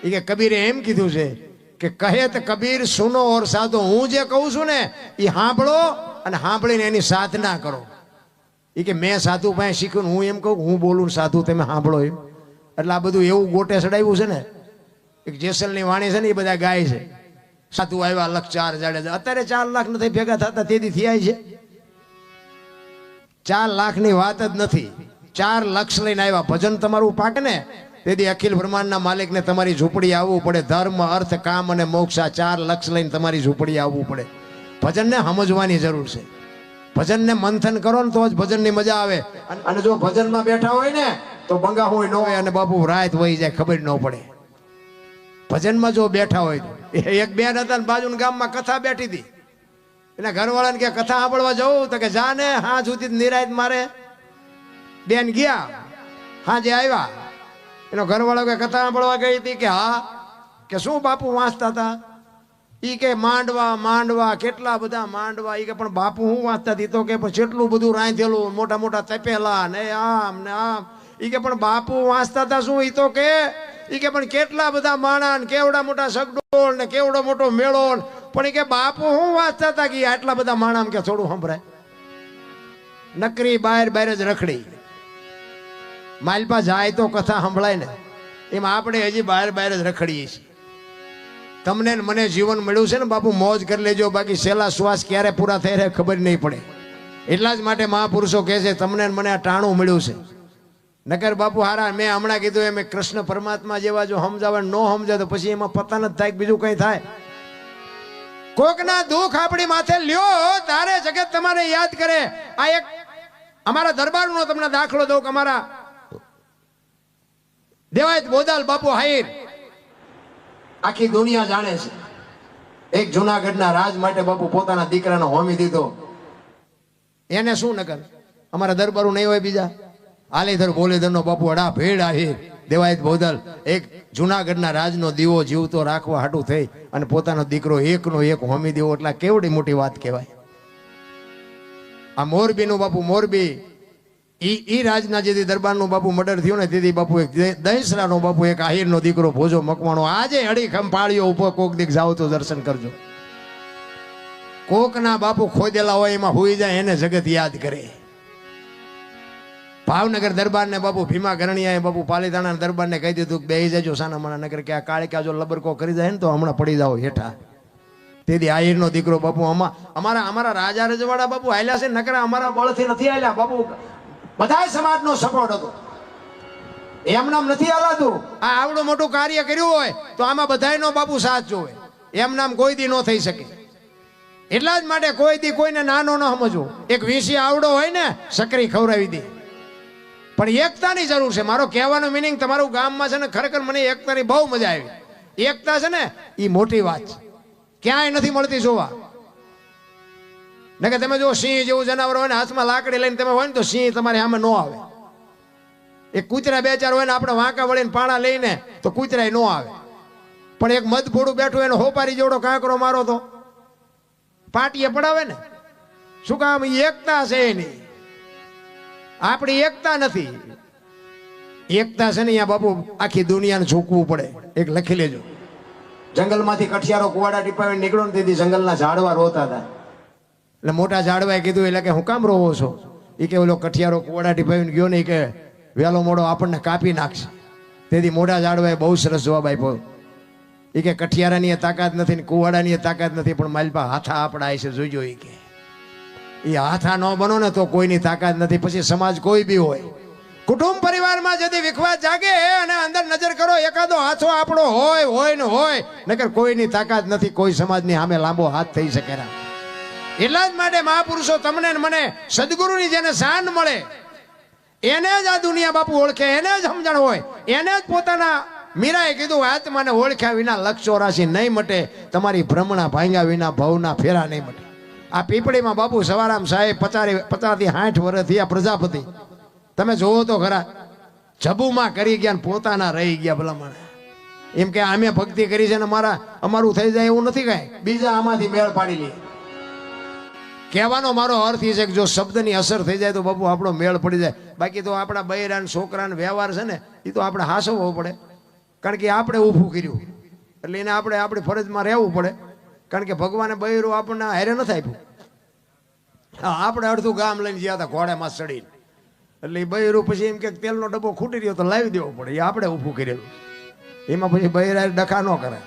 B: એ કે કબીરે એમ કીધું છે કે કહે કબીર સુનો ઓર સાધુ. હું જે કહું છું ને એ સાંભળો, અને સાંભળીને એની સાધના કરો. એ કે મેં સાધુ પાસે શીખ્યું, હું એમ કહું હું બોલું સાધુ તમે સાંભળો એમ. એટલે આ બધું એવું ગોટે ચડાવ્યું છે ને. એક જેસલની વાણી છે ને, એ બધા ગાય છે. સાધુ આવ્યા 1,04,000 જાડેજા. અત્યારે 4 લાખ નથી ભેગા થતા, તેથી થયા છે. 4 લાખની વાત જ નથી. 4 લક્ષ લઈને આવ્યા. ભજન તમારું પાકે ને, તેથી અખિલ બ્રહ્માંડના માલિકને તમારી ઝૂંપડી આવવું પડે. ધર્મ, અર્થ, કામ અને મોક્ષ, આ 4 લક્ષ લઈને તમારી ઝૂંપડી આવવું પડે. ભજનને સમજવાની જરૂર છે. ભજનને મંથન કરો ને તો જ ભજનની મજા આવે. અને જો ભજનમાં બેઠા હોય ને તો બંગા હોય ન હોય, અને બાપુ રાત વહી જાય ખબર ન પડે. ભજનમાં જો બેઠા હોય તો. એક બેન હતા ને બાજુના ગામમાં કથા બેઠી હતી. એના ઘરવાળાને કે કથા સાંભળવા જવું, તો કે જા ને, હા સુધી નિરાયત મારે. બેન ગયા, હા જે આવ્યા. એનો ઘરવાળો કે કથા સાંભળવા ગઈ હતી. કે હા. કે શું બાપુ વાંચતા હતા? ઈ કે માંડવા માંડવા, કેટલા બધા માંડવા. ઈ કે પણ બાપુ હું વાંચતા હતી? તો કે પણ કેટલું બધું રાંધેલું, મોટા મોટા તપેલા ને આમ ને આમ. ઈ કે પણ બાપુ વાંચતા હતા શું? ઈ તો કે ઈ કે પણ કેટલા બધા માણા ને કેવડા મોટા સગડોળ ને કેવડો મોટો મેળો. પણ ઈ કે બાપુ હું વાંચતા હતા? કે આટલા બધા માણા કે થોડું સંભળાય. નકરી બહાર જ રખડી. માલપા જાય તો કથા સંભળાય ને, એમાં આપણે હજી બહાર બહાર જ રખડીએ છીએ. તમને ને મને જીવન મળ્યું છે ને બાપુ, મોજ કરી લેજો, બાકી છેલ્લા શ્વાસ ક્યારે પૂરા થઈ રહે ખબર નહીં પડે. એટલા જ માટે મહાપુરુષો કહે છે તમને ને મને આ ટાણું મળ્યું છે. નકર બાપુ હારા મેં હમણાં કીધું એમ કૃષ્ણ પરમાત્મા જેવા જો સમજાવે ન સમજાય તો પછી એમાં પતા નથી થાય કે બીજું કઈ થાય. કોકના દુઃખ આપણી માથે લ્યો તારે જગત તમારે યાદ કરે. આ એક અમારા દરબારનો તમને દાખલો દઉં કે અમારા દેવાયત બોદાલ બાપુ હાઈર આખી દુનિયા જાણે છે. એક જુનાગઢના રાજ માટે બાપુ પોતાના દીકરાનો હોમી દીધો. એને શું નકર અમારા દરબારું નહીં હોય બીજા. આલીધર બોલીધર નો બાપુ અડા ભેડ આહિર દેવાયત બોદલ એક જુનાગઢના રાજનો દીવો જીવતો રાખવા હાટું થઈ અને પોતાનો દીકરો એકનો એક હોમી દેવો એટલે કેવડી મોટી વાત કહેવાય. આ મોરબીનું બાપુ મોરબી ઈ રાજના જેથી દરબારનું બાપુ મર્ડર થયું ને તેથી બાપુ એક દહીસરાનો બાપુ એક આહિરનો દીકરો ભોજો મકવાણો આજે અડીખમ પાળ્યો ઉભો કોક દીક જાવ તો દર્શન કરજો. કોકના બાપુ ખોદેલા હોય એમાં હુઈ જાય એને જગત યાદ કરે. ભાવનગર દરબારને બાપુ ભીમા ગરણિયાએ બાપુ પાલીતાણા દરબારને કહી દીધું કે બેહી જજો સાના માના નગર કે આ કાળિકા જો લબરકો કરી જાય ને તો હમણાં પડી જાવ હેઠા. તેથી આહિરનો દીકરો બાપુ અમારા રાજા રજવાડા બાપુ હાલ્યા છે નકરા અમારા બળથી નથી હાલ્યા બાપુ. બધા સમાજનો સપોર્ટ હતો, એમ નામ નથી હાલાતું. આ આવડું મોટું કાર્ય કર્યું હોય તો આમાં બધાયનો બાપુ સાથ જોવે. એમ નામ કોઈ દી ન થઈ શકે. એટલા જ માટે કોઈ દી કોઈને નાનો ન સમજવો. એક વીસી આવડો હોય ને સકરી ખવડાવી દે, પણ એકતાની જરૂર છે. મારો કહેવાનો મિનિંગ તમારું ગામમાં છે ને ખરેખર મને એકતાની બહુ મજા આવી. એકતા છે ને એ મોટી વાત છે, ક્યાંય નથી મળતી જોવા. ને કે તમે જો સિંહ જેવું જનાવર હોય ને હાથમાં લાકડી લઈને તમે હોય ને તો સિંહ તમારી સામે ન આવે. એક કૂતરા બે ચાર હોય ને આપણે વાંકા વળીને પાણા લઈને તો કૂતરાય ન આવે. પણ એક મધફોડું બેઠું એને હોપારી જેવડો કાંકરો મારો તો પાટીએ પડાવે ને. શું કામ? એકતા છે એની. આપણી એકતા નથી. એકતા છે ને અહીંયા બાપુ આખી દુનિયાને ઝૂકવું પડે. એક લખી લેજો. જંગલમાંથી કઠિયારો કુવાડા ટીપાવીને નીકળો ને તેથી જંગલના ઝાડવા રોતા હતા. એટલે મોટા ઝાડવાએ કીધું એટલે કે હું કામ રોવો છો? એ કે ઓલો કઠિયારો કુવાડા ટીપાવીને ગયો ને કે વહેલો મોડો આપણને કાપી નાખશે. તેથી મોટા ઝાડવાએ બહુ સરસ જવાબ આપ્યો. એ કે કઠિયારાની તાકાત નથી ને કુવાડાની તાકાત નથી, પણ માલપા હાથા આપણા છે જોઈજો. એ કે એ હાથા ન બનો ને તો કોઈની તાકાત નથી. પછી સમાજ કોઈ બી હોય, કુટુંબ પરિવારમાં ଯଦି વિખવાદ જાગે અને અંદર નજર કરો એકાદો હાથો આપણો હોય ને હોય, નકર કોઈની તાકાત નથી કોઈ સમાજની સામે લાંબો હાથ થઈ શકે. એટલા જ માટે મહાપુરુષો તમને ને મને સદગુરુની જેને શાન મળે એને જ આ દુનિયા બાપુ ઓળખે, એને જ સમજણ હોય, એને જ પોતાના મીરાએ કીધું આત્માને ઓળખ્યા વિના લક્ષ 84 નહીં મટે, તમારી ભ્રમણા ભાંગ્યા વિના ભવના ફેરા નહીં મટે. આ પીપળીમાં બાપુ સવારામ સાહેબ 50 થી 60 વર્ષ થયા પ્રજાપતિ. તમે જોવો તો ખરા, જબુમાં કરી ગયા પોતાના રહી ગયા. ભલામણ એમ કે અમે ભક્તિ કરી છે ને અમારું થઈ જાય એવું નથી કાંઈ, બીજા આમાંથી મેળ પાડી લે. કહેવાનો મારો અર્થ એ છે કે જો શબ્દની અસર થઈ જાય તો બાપુ આપણો મેળ પડી જાય. બાકી તો આપણા બૈરાન છોકરાને વ્યવહાર છે ને એ તો આપણે હાસવવો પડે, કારણ કે આપણે ઊભું કર્યું એટલે એને આપણે આપણી ફરજમાં રહેવું પડે. કારણ કે ભગવાને બૈરું આપણને હારે નથી આપ્યું. હા, આપણે અડધું ગામ લઈને ગયા હતા ઘોડામાં ચડીને, એટલે એ બૈરું પછી એમ કે તેલનો ડબ્બો ખૂટી રહ્યો તો લાવી દેવો પડે. એ આપણે ઊભું કરેલું, એમાં પછી બૈરા ડખા ન કરે.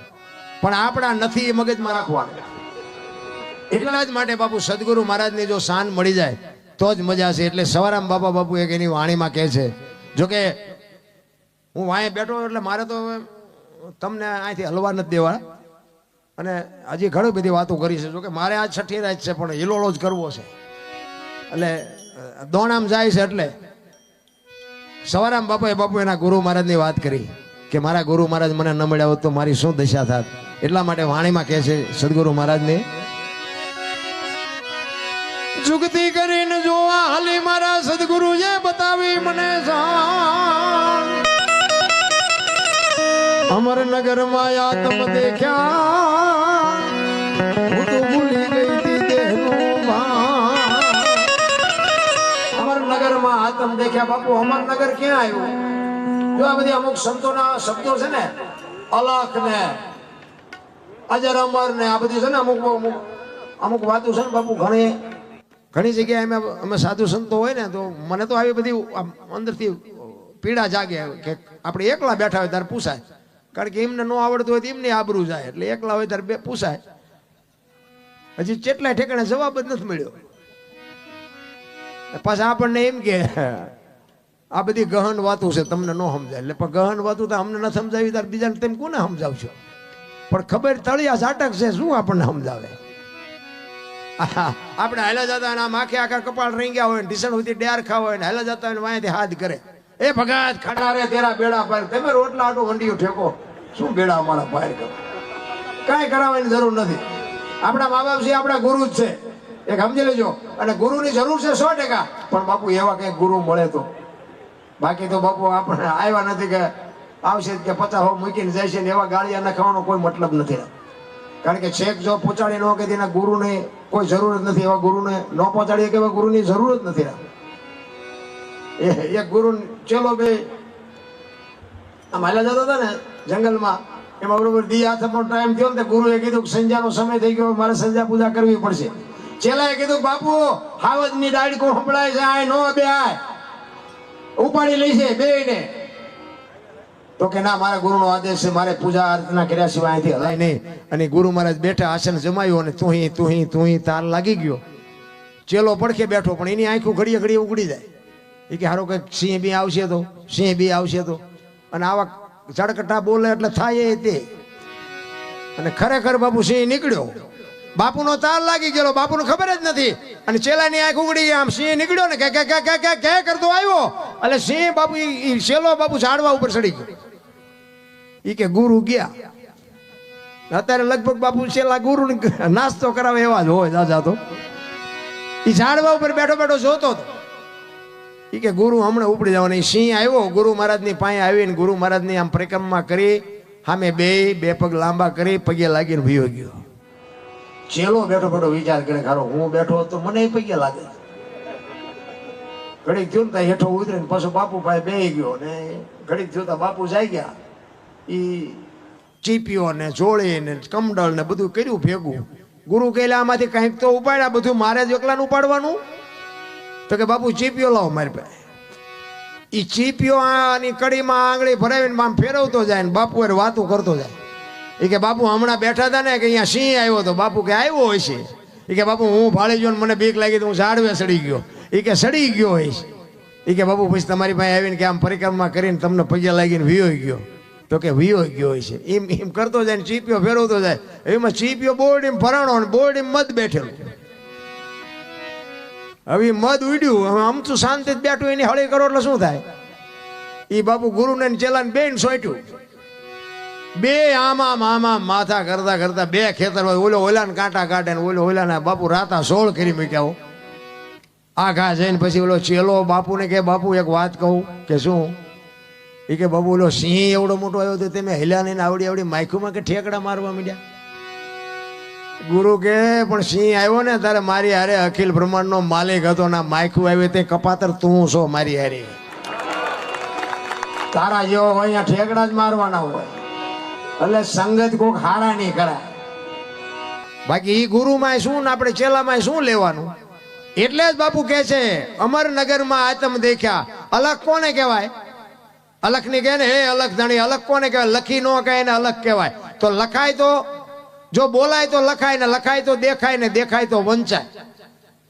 B: પણ આપણા નથી એ મગજમાં રાખવાનું. એટલા જ માટે બાપુ સદગુરુ મહારાજની જો શાન મળી જાય તો જ મજા છે. એટલે સવારામ બાપા બાપુ એક એની વાણીમાં કહે છે, જોકે હું વાંહે બેઠો એટલે મારે તો તમને અહીંથી હલવા નથી દેવા અને હજી ઘણી બધી વાતો કરી છે. જોકે મારે આજ 6ઠી રાત છે પણ હિલોલો જ કરવો છે. એટલે દોણામ જાય છે. એટલે સવારામ બાપાએ બાપુ એના ગુરુ મહારાજની વાત કરી કે મારા ગુરુ મહારાજ મને ન મળ્યા હોત તો મારી શું દશા થાત. એટલા માટે વાણીમાં કહે છે સદગુરુ મહારાજને, જુગતી કરીને જોવા હાલી મારા સદગુરુએ બતાવી મને શાન. અમરનગરમાં આત્મ દેખ્યા હું તો ભૂલી ગઈ તી દેહનું ભાન. અમરનગરમાં આત્મ દેખ્યા. બાપુ અમરનગર ક્યાં આવ્યું? જો આ બધી અમુક સંતોના શબ્દો છે ને, અલખ ને અજર અમર ને આ બધી છે ને અમુક વાતો છે ને બાપુ ઘણી જગ્યાએ અમે સાધુ સંતો હોય ને તો મને તો આવી બધી અંદરથી પીડા જાગે કે આપણે એકલા બેઠા હોય ત્યારે પૂછાય, કારણ કે એમને ન આવડતું હોય તો એમને આબરૂ જાય, એટલે એકલા હોય ત્યારે પૂછાય. હજી કેટલાય ઠેકાણે જવાબ જ નથી મળ્યો. પાછા આપણને એમ કે આ બધી ગહન વાતો છે, તમને ન સમજાય. એટલે પણ ગહન વાતો તો અમને ન સમજાવી ત્યારે બીજાને તેમ કોને સમજાવશો? પણ ખબર તળિયા ઝાટક છે, શું આપણને સમજાવે? આપણે હાલા જતા આમ આખે આખા કપાળ રહી ગયા હોય, ઢીસણ સુધી ડેર ખાવા હોય ને હાલા જતા હોય વાંયથી હાથ કરે, એ ભગાત ખડા રે તેરા બેડા પાર, તમે રોટલા આટો વંડીઓ ઠેકો, શું બેડા અમારા પાર કરો? કાંઈ કરાવવાની જરૂર નથી. આપણા મા બાપ છે, આપણા ગુરુ જ છે, એક સમજી લેજો. અને ગુરુની જરૂર છે 100%, પણ બાપુ એવા કંઈક ગુરુ મળે તો. બાકી તો બાપુ આપણે આવ્યા નથી કે આવશે કે 50 મૂકીને જાય છે ને એવા ગાળિયા નાખવાનો કોઈ મતલબ નથી. કારણ કે છેક જો પહોંચાડી ન કે તેના ગુરુને કોઈ જરૂર જ નથી, એવા ગુરુને ન પહોંચાડીએ કે એવા ગુરુની જરૂર જ નથી. એક ગુરુ ચેલો બે આમ હાલ્યા જતા હતા ને જંગલમાં, એમાં બરોબર દી હાથનો ટાઈમ થયો ને ગુરુએ કીધું કે સંધ્યાનો સમય થઈ ગયો, મારે સંધ્યા પૂજા કરવી પડશે. ચેલાએ કીધું બાપુ હાવજની ડાળકો સંભળાય છે, આય નો બે આય ઉપાડી લઈ છે બેયને. તો કે ના, મારા ગુરુનો આદેશ છે, મારે પૂજા અર્ચના કર્યા સિવાય અહીંથી હલાય નહીં. અને ગુરુ મહારાજ બેઠા, આસન જમાયું અને તું તાર લાગી ગયો. ચેલો પડખે બેઠો, પણ એની આંખો ઘડીએ ઘડીએ ઉગડી જાય. એ કે હારો કંઈક સિંહ બી આવશે તો, સિંહ બી આવશે તો. અને આવા ચડકટા બોલે એટલે થાય તે. અને ખરેખર બાપુ સિંહ નીકળ્યો, બાપુનો તાર લાગી ગયો, બાપુને ખબર જ નથી. અને ચેલાની આંખ ઉગડી ગઈ, આમ સિંહ નીકળ્યો ને કે કરતો આવ્યો, એટલે સિંહ બાપુ ચેલો બાપુ ઝાડવા ઉપર ચડી ગયો. ઈ કે ગુરુ ગયા. અત્યારે લગભગ બાપુ છેલ્લા ગુરુ નાસ્તો કરાવે એવા જ હોય દાદા. તો ઈ ઝાડવા ઉપર બેઠો બેઠો જોતો હતો. ઈ કે ગુરુ હમણાં ઉપડી જવાના. સિંહ આવ્યો, ગુરુ મહારાજની પાસે આવીને ગુરુ મહારાજની આમ પરિક્રમા કરી, સામે બે પગ લાંબા કરી પગે લાગીને ભીયો ગયો. ચેલો બેઠો બેઠો વિચાર કરે, ખારો હું બેઠો તો મને પગે લાગે. ઘડીક થયું ને હેઠો ઉતરીને પાછો બાપુ પાસે બેહી ગયો ને ઘડીક થયું બાપુ જાય ગયા. ઈ ચીપીઓ ને જોડી ને કમડળ ને બધું કર્યું ભેગું. ગુરુ કહેલા આમાંથી કંઈક તો ઉપાડ્યા, બધું મારે જ એકલાનું ઉપાડવાનું? તો કે બાપુ ચીપીઓ લાવો મારી પાસે. ઈ ચીપીઓ આની કડીમાં આંગળી ભરાવીને આમ ફેરવતો જાય ને બાપુ એ વાતું કરતો જાય. એ કે બાપુ હમણાં બેઠા હતા ને કે અહીંયા સિંહ આવ્યો તો. બાપુ કે આવ્યો હોય છે? એ કે બાપુ હું ભાળી ગયો ને મને બીક લાગી તો હું ઝાડવે સડી ગયો. એ કે સડી ગયો હોય છે? એ કે બાપુ પછી તમારી પાસે આવીને કે આમ પરિક્રમા કરીને તમને પગે લાગીને વિયો ગયો. તો કે વિયો ગયો હોય છે. એમ કરતો જાય ને ચીપીઓ ફેરવતો જાય. એમાં ચીપીઓ બોરડીમ ભરાણો ને બોરડીમ મધ બેઠેલું. હવે મધ ઉડ્યું, હવે આમતું શાંતિ બેઠું, એની હળી કરો એટલે શું થાય? એ બાપુ ગુરુને ચેલાને બેન સોંટ્યું. બે આમાં માથા કરતા કરતા બે ખેતર હોય, ઓલો ઓલાને કાંટા કાઢે ને ઓલો ઓલાને બાપુ રાતા 16 કરી મૂક્યા. આ ઘા જઈને પછી ઓલો ચેલો બાપુને કે બાપુ એક વાત કહું. કે શું? એ કે બાપુ ઓલો સિંહ એવડો મોટો આવ્યો તો તમે હેલ્યા નહીં આવડી માયખુમાં કે ઠેકડા મારવા માંડ્યા? ગુરુ કે પણ સિંહ આવ્યો ને તારે મારી હારે અખિલ બ્રહ્માંડનો માલિક હતો ના, માયખું આવ્યો તે કપાતર તું છો મારી હારે. તારા જેવો હોય અહીંયા ઠેકડા જ મારવાના હોય. એટલે સંગત કોક હારા નહીં કરાય. બાકી ઈ ગુરુમાં શું ને આપણે ચેલામાં શું લેવાનું? એટલે જ બાપુ કે છે અમરનગરમાં આતમ દેખ્યા. અલગ કોને કહેવાય? અલખ ની કહે ને, હે અલખ ધણી. અલખ કોને કહેવાય? લખી નો કહે ને અલખ કહેવાય. તો લખાય તો જો બોલાય તો લખાય ને લખાય તો દેખાય ને દેખાય તો વંચાય.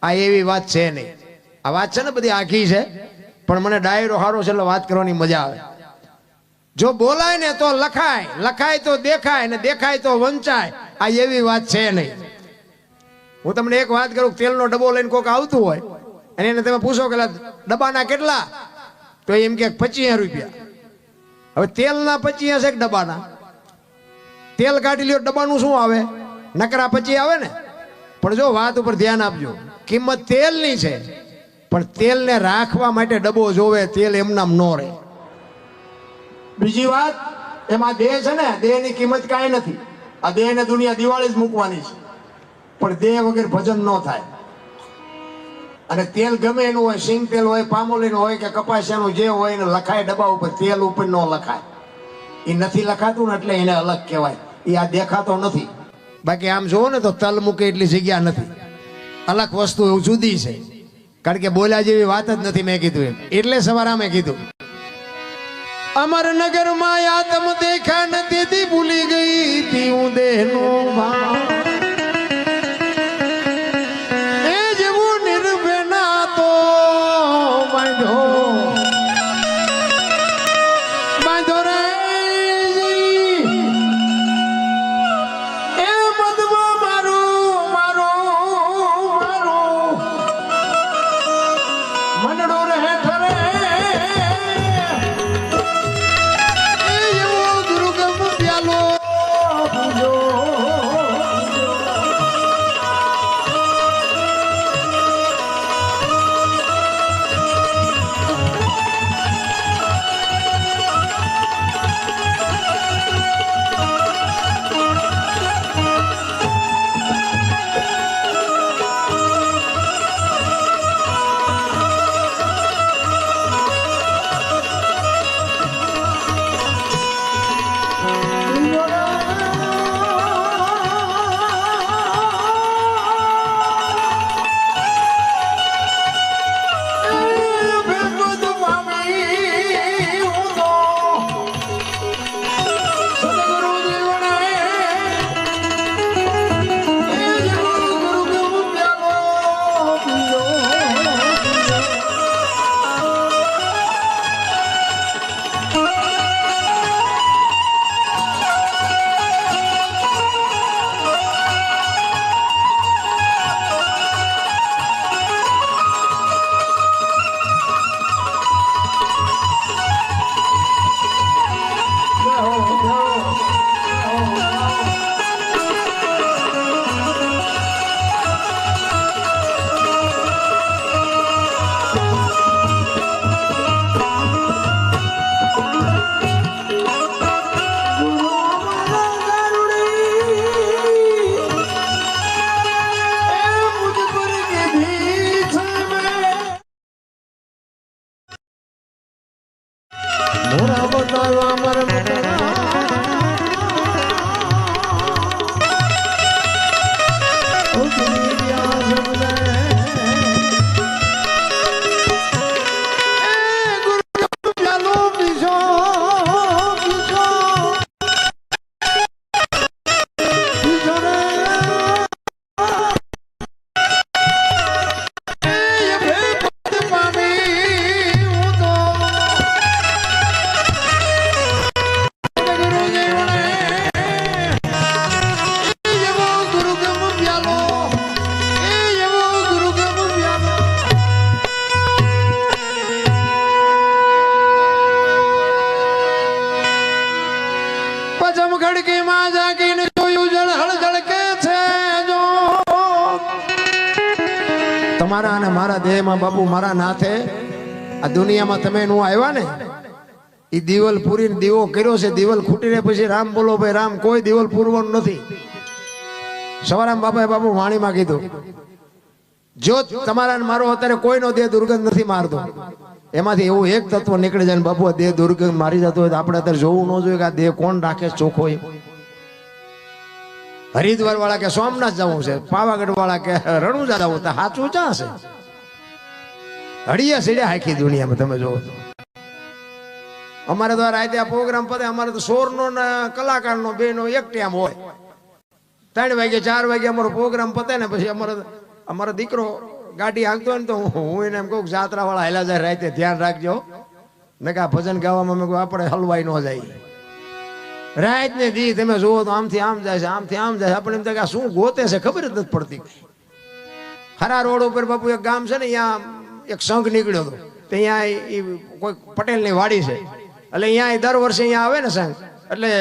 B: આ એવી વાત છે નહીં. આ વાત છે ને બધી આખી છે, પણ મને ડાયરો સારો છે એટલે વાત કરવાની મજા આવે. જો બોલાય ને તો લખાય, લખાય તો દેખાય ને દેખાય તો વંચાય. આ એવી વાત છે નહીં. હું તમને એક વાત કરું, તેલનો ડબ્બો લઈને કોઈક આવતું હોય અને એને તમે પૂછો કે ડબ્બાના કેટલા, તો એમ કે 25 રૂપિયા. હવે તેલના 25 છે ડબ્બાના? તેલ કાઢી લ્યો, ડબ્બાનું શું આવે? નકરા 25 આવે ને. પણ જો વાત ઉપર ધ્યાન આપજો, કિંમત તેલની છે, પણ તેલને રાખવા માટે ડબ્બો જોવે. તેલ એમનામ ન રહે. બીજી વાત, એમાં દેહ છે ને, દેહની કિંમત કાંઈ નથી. આ દેહને દુનિયા દિવાળી જ મૂકવાની છે, પણ દેહ વગર ભજન ન થાય. અને તેલ ગમે એનું હોય, સિંગ તેલ હોય, પામોલીન હોય કે કપાસિયાનું જે હોય એને લખાય ડબ્બા ઉપર, તેલ ઉપર ન લખાય. એ નથી લખાતું ને એટલે એને અલગ કહેવાય. એ આ દેખાતો નથી. બાકી આમ જોવો ને તો તલ મૂકે એટલી જગ્યા નથી. અલગ વસ્તુ એવું જુદી છે. કારણ કે બોલ્યા જેવી વાત જ નથી. મેં કીધું એમ એટલે સવારે મેં કીધું અમરનગર માં આતમ દેખા ન તેથી ભૂલી ગઈ તી હું દેહનો ભાવ એ જેવું નિર્ભેના તો બાંધો બાંધો રે એ મદમાં મારું મારું મારું મનડો રહે ઠરે તમારા અને મારા દેહમાં બાપુ મારા નાથે આ દુનિયામાં તમે નું આવ્યા ને એ દિવાલ પૂરીને દીવો કર્યો છે. દિવાલ ખૂટીને પછી રામ બોલો ભાઈ રામ, કોઈ દિવાલ પૂરવાનું નથી. સવારામ બાપાએ બાપુ વાણીમાં કીધું જો તમારા ને મારો અત્યારે કોઈનો દેહ દુર્ગંધ નથી મારતો, એમાંથી એવું એક તત્વ નીકળી જાય ને બાપુ આ દેહ દુર્ગંધ મારી જતો હોય તો આપણે અત્યારે જોવું ન જોઈએ કે આ દેહ કોણ રાખે ચોખ્ખો. હરિદ્વાર વાળા કે સોમનાથ જવું છે, પાવાગઢ વાળા કે રણુજા જવું, તો સાચું ક્યાં છે? હડિયા સીડ્યા આખી દુનિયામાં તમે જોવો તો. અમારે તો રાતે આ પ્રોગ્રામ પતે, અમારે તો સોરનો ને કલાકારનો બેનો એક ટાઈમ હોય. 3 વાગે 4 વાગે અમારો પ્રોગ્રામ પતે ને પછી અમારો દીકરો ગાડી હાંકતો હોય ને તો હું એને એમ કહું જાત્રા વાળા હેલા જાય રાતે ધ્યાન રાખજો ને કે આ ભજન ગાવામાં મેં કહું આપણે હલવાઈ ન જાય. રાત ને દી તમે જુઓ તો આમથી આમ જાય છે, આમથી આમ જાય. આપણે એમ થાય કે શું ગોતે છે ખબર જ નથી પડતી. ખરા રોડ ઉપર બાપુ એક ગામ છે ને, અહીંયા એક સંઘ નીકળ્યો હતો. તો અહીંયા કોઈ પટેલની વાડી છે, એટલે અહીંયા દર વર્ષે અહીંયા આવે ને સંઘ, એટલે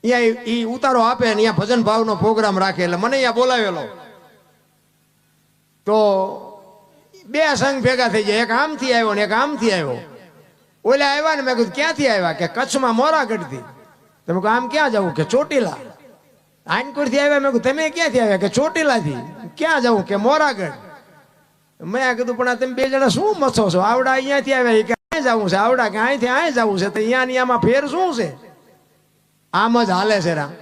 B: અહીંયા એ ઉતારો આપે ને અહીંયા ભજન ભાવનો પ્રોગ્રામ રાખે. એટલે મને અહીંયા બોલાવેલો તો 2 સંઘ ભેગા થઈ જાય, એક આમથી આવ્યો ને એક આમથી આવ્યો. ઓલા આવ્યા ને મેં કીધું ક્યાંથી આવ્યા? કે કચ્છમાં મોરાગઢથી. તમે આમ ક્યાં જવું? કે ચોટીલા. આનકોરથી આવ્યા. મેં કીધું તમે ક્યાંથી આવ્યા? કે ચોટીલાથી. ક્યાં જવું? કે મોરાગઢ. મેં કીધું પણ તમે 2 જણા શું મથો છો? આવડા અહીંયાથી આવ્યા કે અહીં જવું છે, આવડા કે અહીંથી અહીં જવું છે, તો અહીંયા આમાં ફેર શું છે? આમ જ હાલે છે રામ.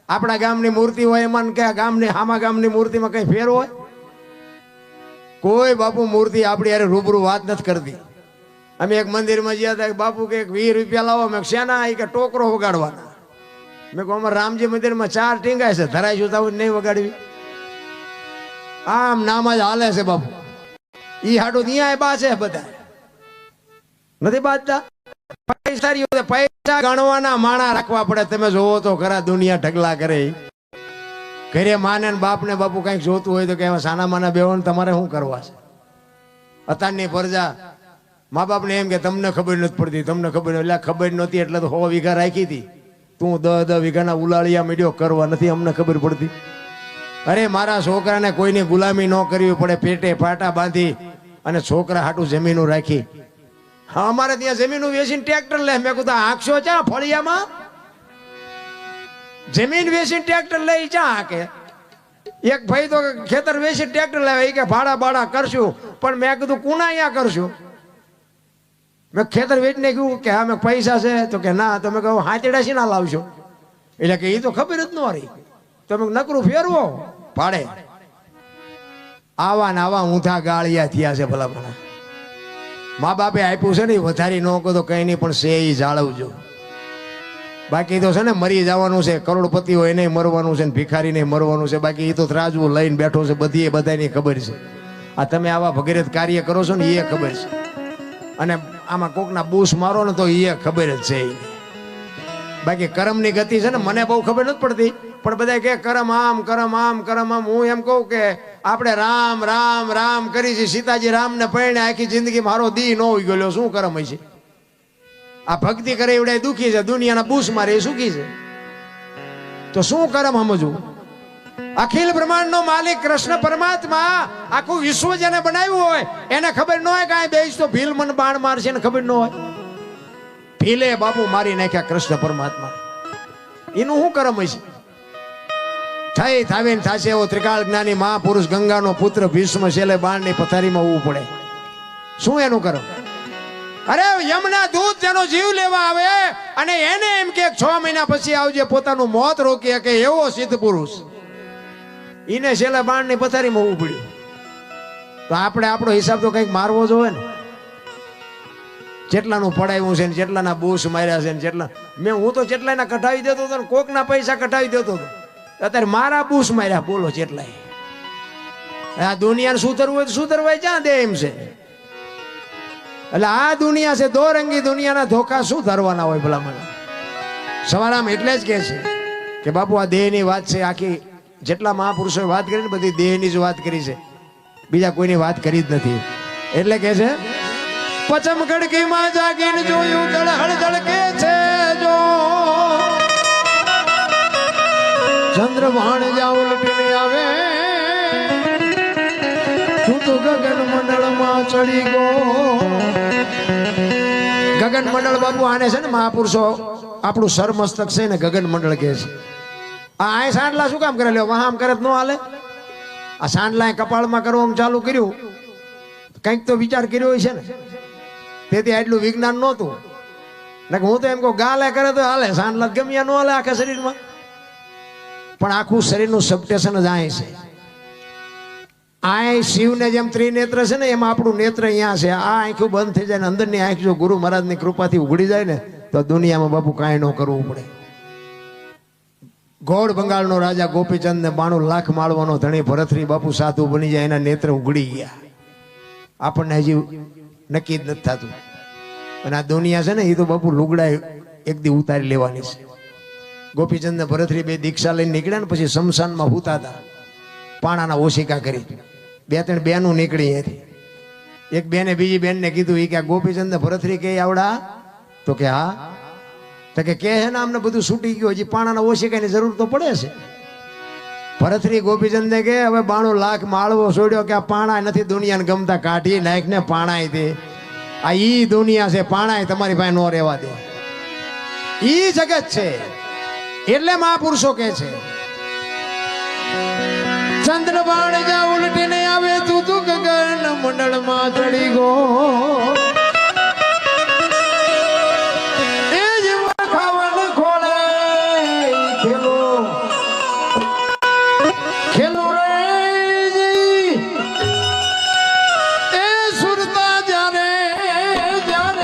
B: આપણા ગામની મૂર્તિ હોય એમાં કે ગામની હામા ગામની મૂર્તિમાં કઈ ફેર હોય? કોઈ બાપુ મૂર્તિ આપણી યારે રૂબરૂ વાત નથી કરતી. અમે એક મંદિરમાં ગયા હતા, બાપુ કે 20 રૂપિયા લાવો. મેં શેના? કે ટોકરો વગાડવાના. મેં કહું અમારે રામજી મંદિરમાં 4 ટીંગાય છે, ધરાઈશું તો નહીં વગાડવી. આમ નામ જ હાલે છે બાપુ. ઈ હાટું ત્યાં બા છે, બધા નથી બાજતા. પૈસા ગણવાના માણા રાખવા પડે. તમે જોવો તો ખરા દુનિયા ઢગલા કરે. ઘરે માને ને બાપ ને બાપુ કઈક જોતું હોય તો કે સાના માના બેવાનું તમારે શું કરવા છે? અત્યારની પ્રજા મા બાપ ને એમ કે તમને ખબર નથી પડતી, તમને ખબર એટલે ખબર નહોતી એટલે તો 100 વીઘા રાખી હતી. તું 10 વીઘાના ઉલાળિયા મીડિયો કરવા નથી અમને ખબર પડતી. અરે મારા છોકરાને કોઈની ગુલામી ન કરવી પડે, પેટે પાટા બાંધી અને છોકરા હાટું જમીનો રાખી. હા, અમારે ત્યાં જમીન વેચીને ટ્રેક્ટર લે. મેં કીધું આંખશો ચા ફળિયામાં? જમીન વેચીને ટ્રેક્ટર લઈ ચા કે? એક ભાઈ તો ખેતર વેચી ટ્રેક્ટર લાવે, એ કે ભાડા બાડા કરશું. પણ મેં કીધું કુના અહીંયા કરશું? મેં ખેતર વેચીને કહ્યું કે હા મેં પૈસા છે, તો કે ના. તમે કહો હાથેડાસી ના લાવશો? એટલે કે એ તો ખબર જ ન રહી. તમે નકરું ફેરવો ભાડે. આવા ને આવા ઊંધા ગાળિયા થયા છે ભલા ભલા. મા બાપે આપ્યું છે ને વધારી ન કહો તો કઈ નહીં, પણ છે એ જાળવજો. બાકી તો છે ને મરી જવાનું છે. કરોડપતિ હોય નહીં મરવાનું છે, ને ભિખારી નહીં મરવાનું છે. બાકી એ તો ત્રાજવું લઈને બેઠો છે. બધી બધાની ખબર છે. આ તમે આવા ભગીરથ કાર્ય કરો છો ને એ ખબર છે. અને આમાં કોકના બૂસ મારો ને તો એ ખબર જ છે. બાકી કર્મની ગતિ છે ને મને બહુ ખબર નથી પડતી. પણ બધા કે કરમ આમ કરમ આમ કરમ આમ. હું એમ કહું કે આપણે રામ રામ રામ કરી છે. સીતાજી રામ ને પરણે આખી જિંદગી મારો દી ન હોઈ ગયો, શું કરમ હોય છે? આ ભક્તિ કરે એવડે દુખી છે, દુનિયાના બૂસ મારે એ સુખી છે. તો શું કરમ સમજવું? અખિલ બ્રહ્માંડ નો માલિક કૃષ્ણ પરમાત્મા આખું વિશ્વ જેને બનાવ્યું હોય એને ખબર ન હોય કે આ બેસ તો ભીલ મન બાણ મારશે ને ખબર ન હોય. ભીલે બાપુ મારી નાખ્યા કૃષ્ણ પરમાત્મા. એનું શું કરમ હોય છે? થઈ થાવીને થાશે એવો ત્રિકાળ જ્ઞાની મહાપુરુષ ગંગાનો પુત્ર ભીષ્મ છેલ્લે બાણની પથારીમાં ઉવું પડે. શું એનું કરમ? અરે યમના દૂત તેનો જીવ લેવા આવે અને એને એમ કે 6 મહિના પછી આવજે, પોતાનું મોત રોકી શકે એવો સિદ્ધ પુરુષ. એને છેલ્લે બાણની પથારીમાં ઉવું પડ્યું. તો આપણે આપણો હિસાબ તો કંઈક મારવો જોઈએ ને. જેટલાનું પડાવ્યું છે ને જેટલાના બૂસ માર્યા છે ને જેટલા હું તો જેટલાના કઢાવી દેતો હતો ને કોકના પૈસા કઢાવી દેતો હતો. અત્યારે મારા બૂસ માર્યા બોલો જેટલાય. આ દુનિયાને સુધરવું હોય તો સુધરવાય ક્યાં દે એમ છે. એટલે આ દુનિયા છે દોરંગી. દુનિયાના ધોકા શું ધરવાના હોય ભલા મને? સવારામ એટલે જ કે છે કે બાપુ આ દેહની વાત છે. આખી જેટલા મહાપુરુષોએ વાત કરી ને બધી દેહની જ વાત કરી છે, બીજા કોઈની વાત કરી જ નથી. એટલે કે છે પચમ ખડકીમાં જાગીને જોયું દળહળ ધડકે છે જો ચંદ્રભાણ જા ઉલટીને આવે તું તો ગગન મંડળમાં ચડી ગયો. ગગન મંડળ બાપુ આને છે ને મહાપુરુષો આપણું સરમસ્તક છે ને ગગન મંડળ કહે છે. આ સાંડલા શું કામ કરે? લ્યો વાહ આમ કરે ન હાલે. આ સાંડલા કપાળમાં કરવાનું ચાલુ કર્યું, કંઈક તો વિચાર કર્યો છે ને. તેથી આટલું વિજ્ઞાન નહોતું. હું તો એમ કહું ગાલે કરે તો હાલે, સાંડલા ગમ્યા ન હાલે આખા શરીરમાં. પણ આખું શરીરનું સબસ્ટેશન જ આય છે. આ શિવને જેમ ત્રિનેત્ર છે ને એમ આપણું નેત્ર અહીંયા છે. આ આંખું બંધ થઈ જાય ને અંદરની આંખ જો ગુરુ મહારાજની કૃપાથી ઉઘડી જાય ને તો દુનિયામાં બાપુ કાંઈ ન કરવું પડે. ગોળ બંગાળનો રાજા ગોપીચંદ ને 92 લાખ માળવાનો ધણી ભરતરી બાપુ સાધુ બની જાય, એના નેત્ર ઉઘડી ગયા. આપણને હજી નક્કી જ નથી થતું. અને આ દુનિયા છે ને એ તો બાપુ લુગડા એક દી ઉતારી લેવાની છે. ગોપીચંદ ને ભરતરી 2 દીક્ષા લઈને નીકળ્યા ને પછી શમશાનમાં હુતા હતા. પાણાના ઓશિકા કરી 2-3 બેનું નીકળી એથી. એક બેને બીજી બેનને કીધું કે ગોપીચંદ ને ભરતરી કે આવડા? તો કે હા. તો કે હે ને અમને બધું છૂટી ગયું, હજી પાણાના ઓશિકાની જરૂર તો પડે છે. ભરતરી ગોપીચંદ ને કે હવે 92 લાખ માળવો છોડ્યો કે આ પાણા નથી દુનિયાને ગમતા, કાઢી નાખ ને પાણાય દે. આ ઈ દુનિયા છે, પાણાય તમારી પાસે નો રહેવા દે. ઈ જગત છે. એટલે મહાપુરુષો કે છે ચંદ્રબાણ જા ઉલટીને આવે તું તું ગગન મંડળમાં ચડી ગો. એ જ ખાવન ખોળે ખેલો ખેલો રે એ સુરતા જ્યારે જ્યારે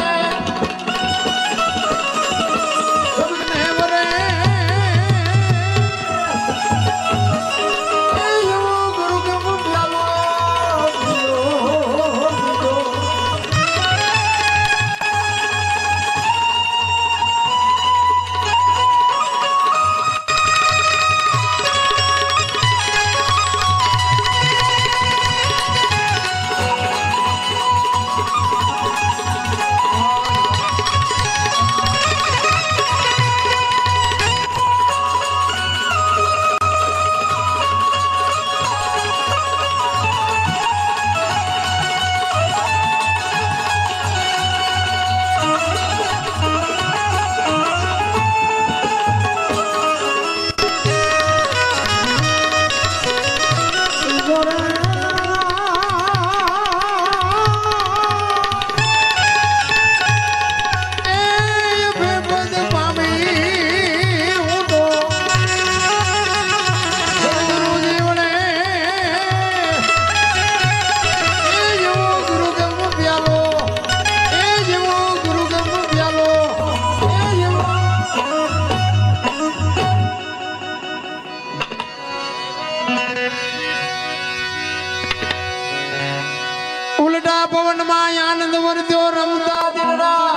B: ઉલટા પવનમાં આનંદ વર્ત્યો રમતા દિલડા.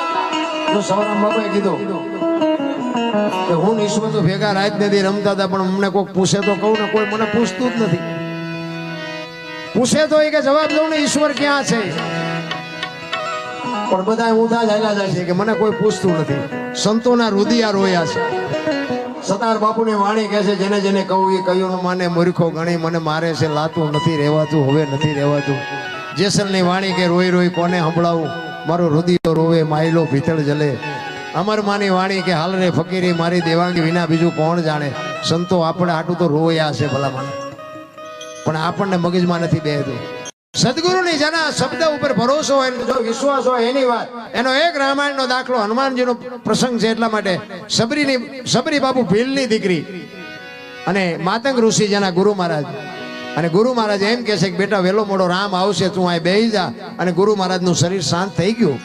B: તો સવારમાં બાપાએ કીધું કે હું ને ઈશ્વર તો ભેગા રાત નથી રમતા હતા, પણ અમને કોઈક પૂછે તો કહું ને, કોઈ મને પૂછતું જ નથી. પૂછે તો એ કે જવાબ દઉં ને ઈશ્વર ક્યાં છે, પણ બધા ઊંધા જ હાલ્યા જાય છે કે મને કોઈ પૂછતું નથી. સંતોના રુદિયા રોયા છે. સતાર બાપુની વાણી કહે છે, જેને જેને કહું એ કયું ન માને, મૂર્ખો ગણી મને મારે છે, લાતું નથી રહેવાતું, હવે નથી રહેવાતું. જેસલની વાણી કે રોઈ રોઈ કોને સંભળાવું, મારો રુદિયો રોવે, માયલો ભીતળ જલે. અમરમાની વાણી કે હાલ રે ફકીરી મારી દેવાંગી, વિના બીજું કોણ જાણે. સંતો આપણે આટલું તો રોયા છે ભલા મને, પણ આપણને મગજમાં નથી બેહતું. સદગુરુની જેના શબ્દ ઉપર ભરોસો હોય, જો વિશ્વાસ હોય એની વાત. એનો એક રામાયણનો દાખલો, હનુમાનજીનો પ્રસંગ છે. એટલા માટે સબરી બાપુ ભીલની દીકરી અને માતંગ ઋષિ જેના ગુરુ મહારાજ, અને ગુરુ મહારાજ એમ કહે છે કે બેટા વેલો મોડો રામ આવશે, તું અહીં બેહી જા. અને ગુરુ મહારાજનું શરીર શાંત થઈ ગયું.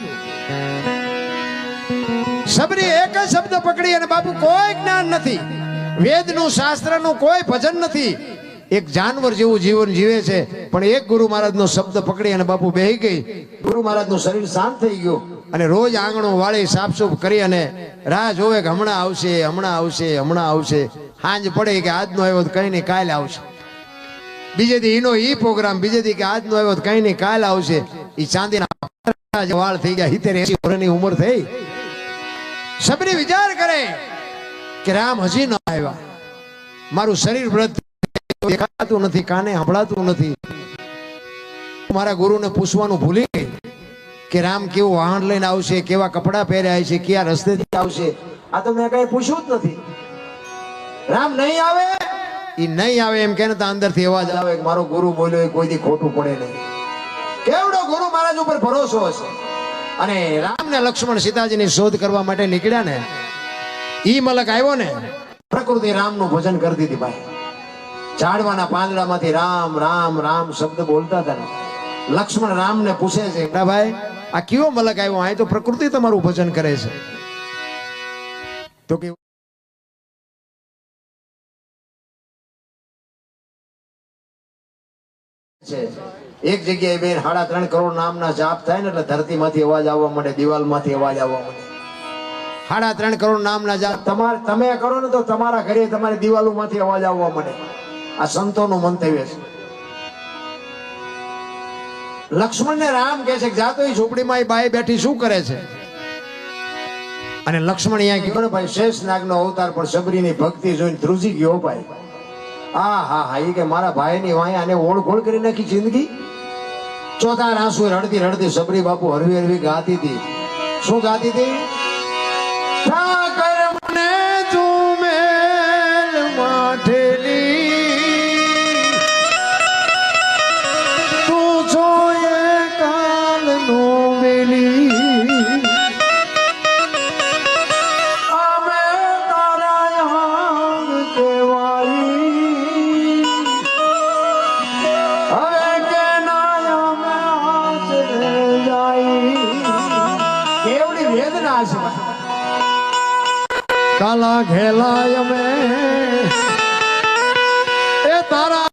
B: સબરી એક જ શબ્દ પકડી, અને બાપુ કોઈ જ્ઞાન નથી, વેદનું શાસ્ત્રનું કોઈ ભજન નથી, એક જાનવર જેવું જીવન જીવે છે, પણ એક ગુરુ મહારાજનો શબ્દ પકડી અને બાપુ બેહી ગઈ. ગુરુ મહારાજનું શરીર શાંત થઈ ગયું, અને રોજ આંગણું વાળી સાફસૂફ કરી અને રાહ જોવે કે હમણાં આવશે, હમણાં આવશે, હમણાં આવશે. સાંજ પડે કે આજનો આવ્યો તો કઈ નહીં કાલે આવશે. બીજે દી એનો ઈ પ્રોગ્રામ, બીજે દી કે આજનો આવ્યો તો કઈ નહીં કાલે આવશે. ઈ ચાંદીના વાળ થઈ ગયા, 70-80 વર્ષની ઉંમર થઈ. સબરી વિચાર કરે કે રામ હજી ન આવ્યા, મારું શરીર વ્રત દેખાતું નથી, કાને સંભળાતું નથી. મારા ગુરુને પૂછવાનું ભૂલી ગઈ કે રામ કેવું વાહન લઈને આવશે, કેવા કપડા પહેર્યા છે, કયા રસ્તેથી આવશે. આ તો મેં કઈ પૂછ્યું જ નથી. રામ નહીં આવે, એ નહીં આવે એમ કે અંદરથી અવાજ આવે કે મારો ગુરુ બોલ્યો એ કોઈથી ખોટું પડે નહીં. કેવડો ગુરુ મહારાજ ઉપર ભરોસો હશે. અને રામ ને લક્ષ્મણ સીતાજીની શોધ કરવા માટે નીકળ્યા ને, ઈ મલક આવ્યો ને, પ્રકૃતિ રામનું ભજન કરતી હતી ભાઈ. ઝાડવાના પાંદડામાંથી રામ રામ રામ શબ્દ બોલતા હતા ને. લક્ષ્મણ રામને પૂછે છે, ભાઈ આ કયો મલક આવ્યો, અહીં તો પ્રકૃતિ તમારું ભજન કરે છે. તો કે એક જગ્યાએ બેન 3.5 કરોડ નામના જાપ થાય ને એટલે ધરતીમાંથી અવાજ આવવા માંડે, દિવાલમાંથી અવાજ આવવા માંડે. 3.5 કરોડ નામના જાપ તમે કરો ને તો તમારા ઘરે તમારી દિવાલોમાંથી અવાજ આવવા માંડે. આ સંતોનું મંતવ્ય છે. લક્ષ્મણ ને રામ કહે છે કે જાતો એ ઝૂંપડીમાં એ બાઈ બેઠી શું કરે છે. અને લક્ષ્મણ અહીંયા ગયો ને ભાઈ, શેષ નાગનો અવતાર, પણ સબરીની ભક્તિ જોઈને ધ્રુજી ગયો ભાઈ. હા એ કે મારા ભાઈની વાયા આને ઓળઘોળ કરી નાખી જિંદગી. ચોથા આંસુ રડતી રડતી સબરી બાપુ હરવી હરવી ગાતી હતી. શું ગાતી હતી? ઠાકર મને તું મેલ માઠેલી, તું જોયે કાલ નો વેલી, અમે તારા યાદ કેવાઈ, હવે કે ના અમે આચરે જાય. કેવડી વેદના છે. કાલા ઘેલા અમે એ તારા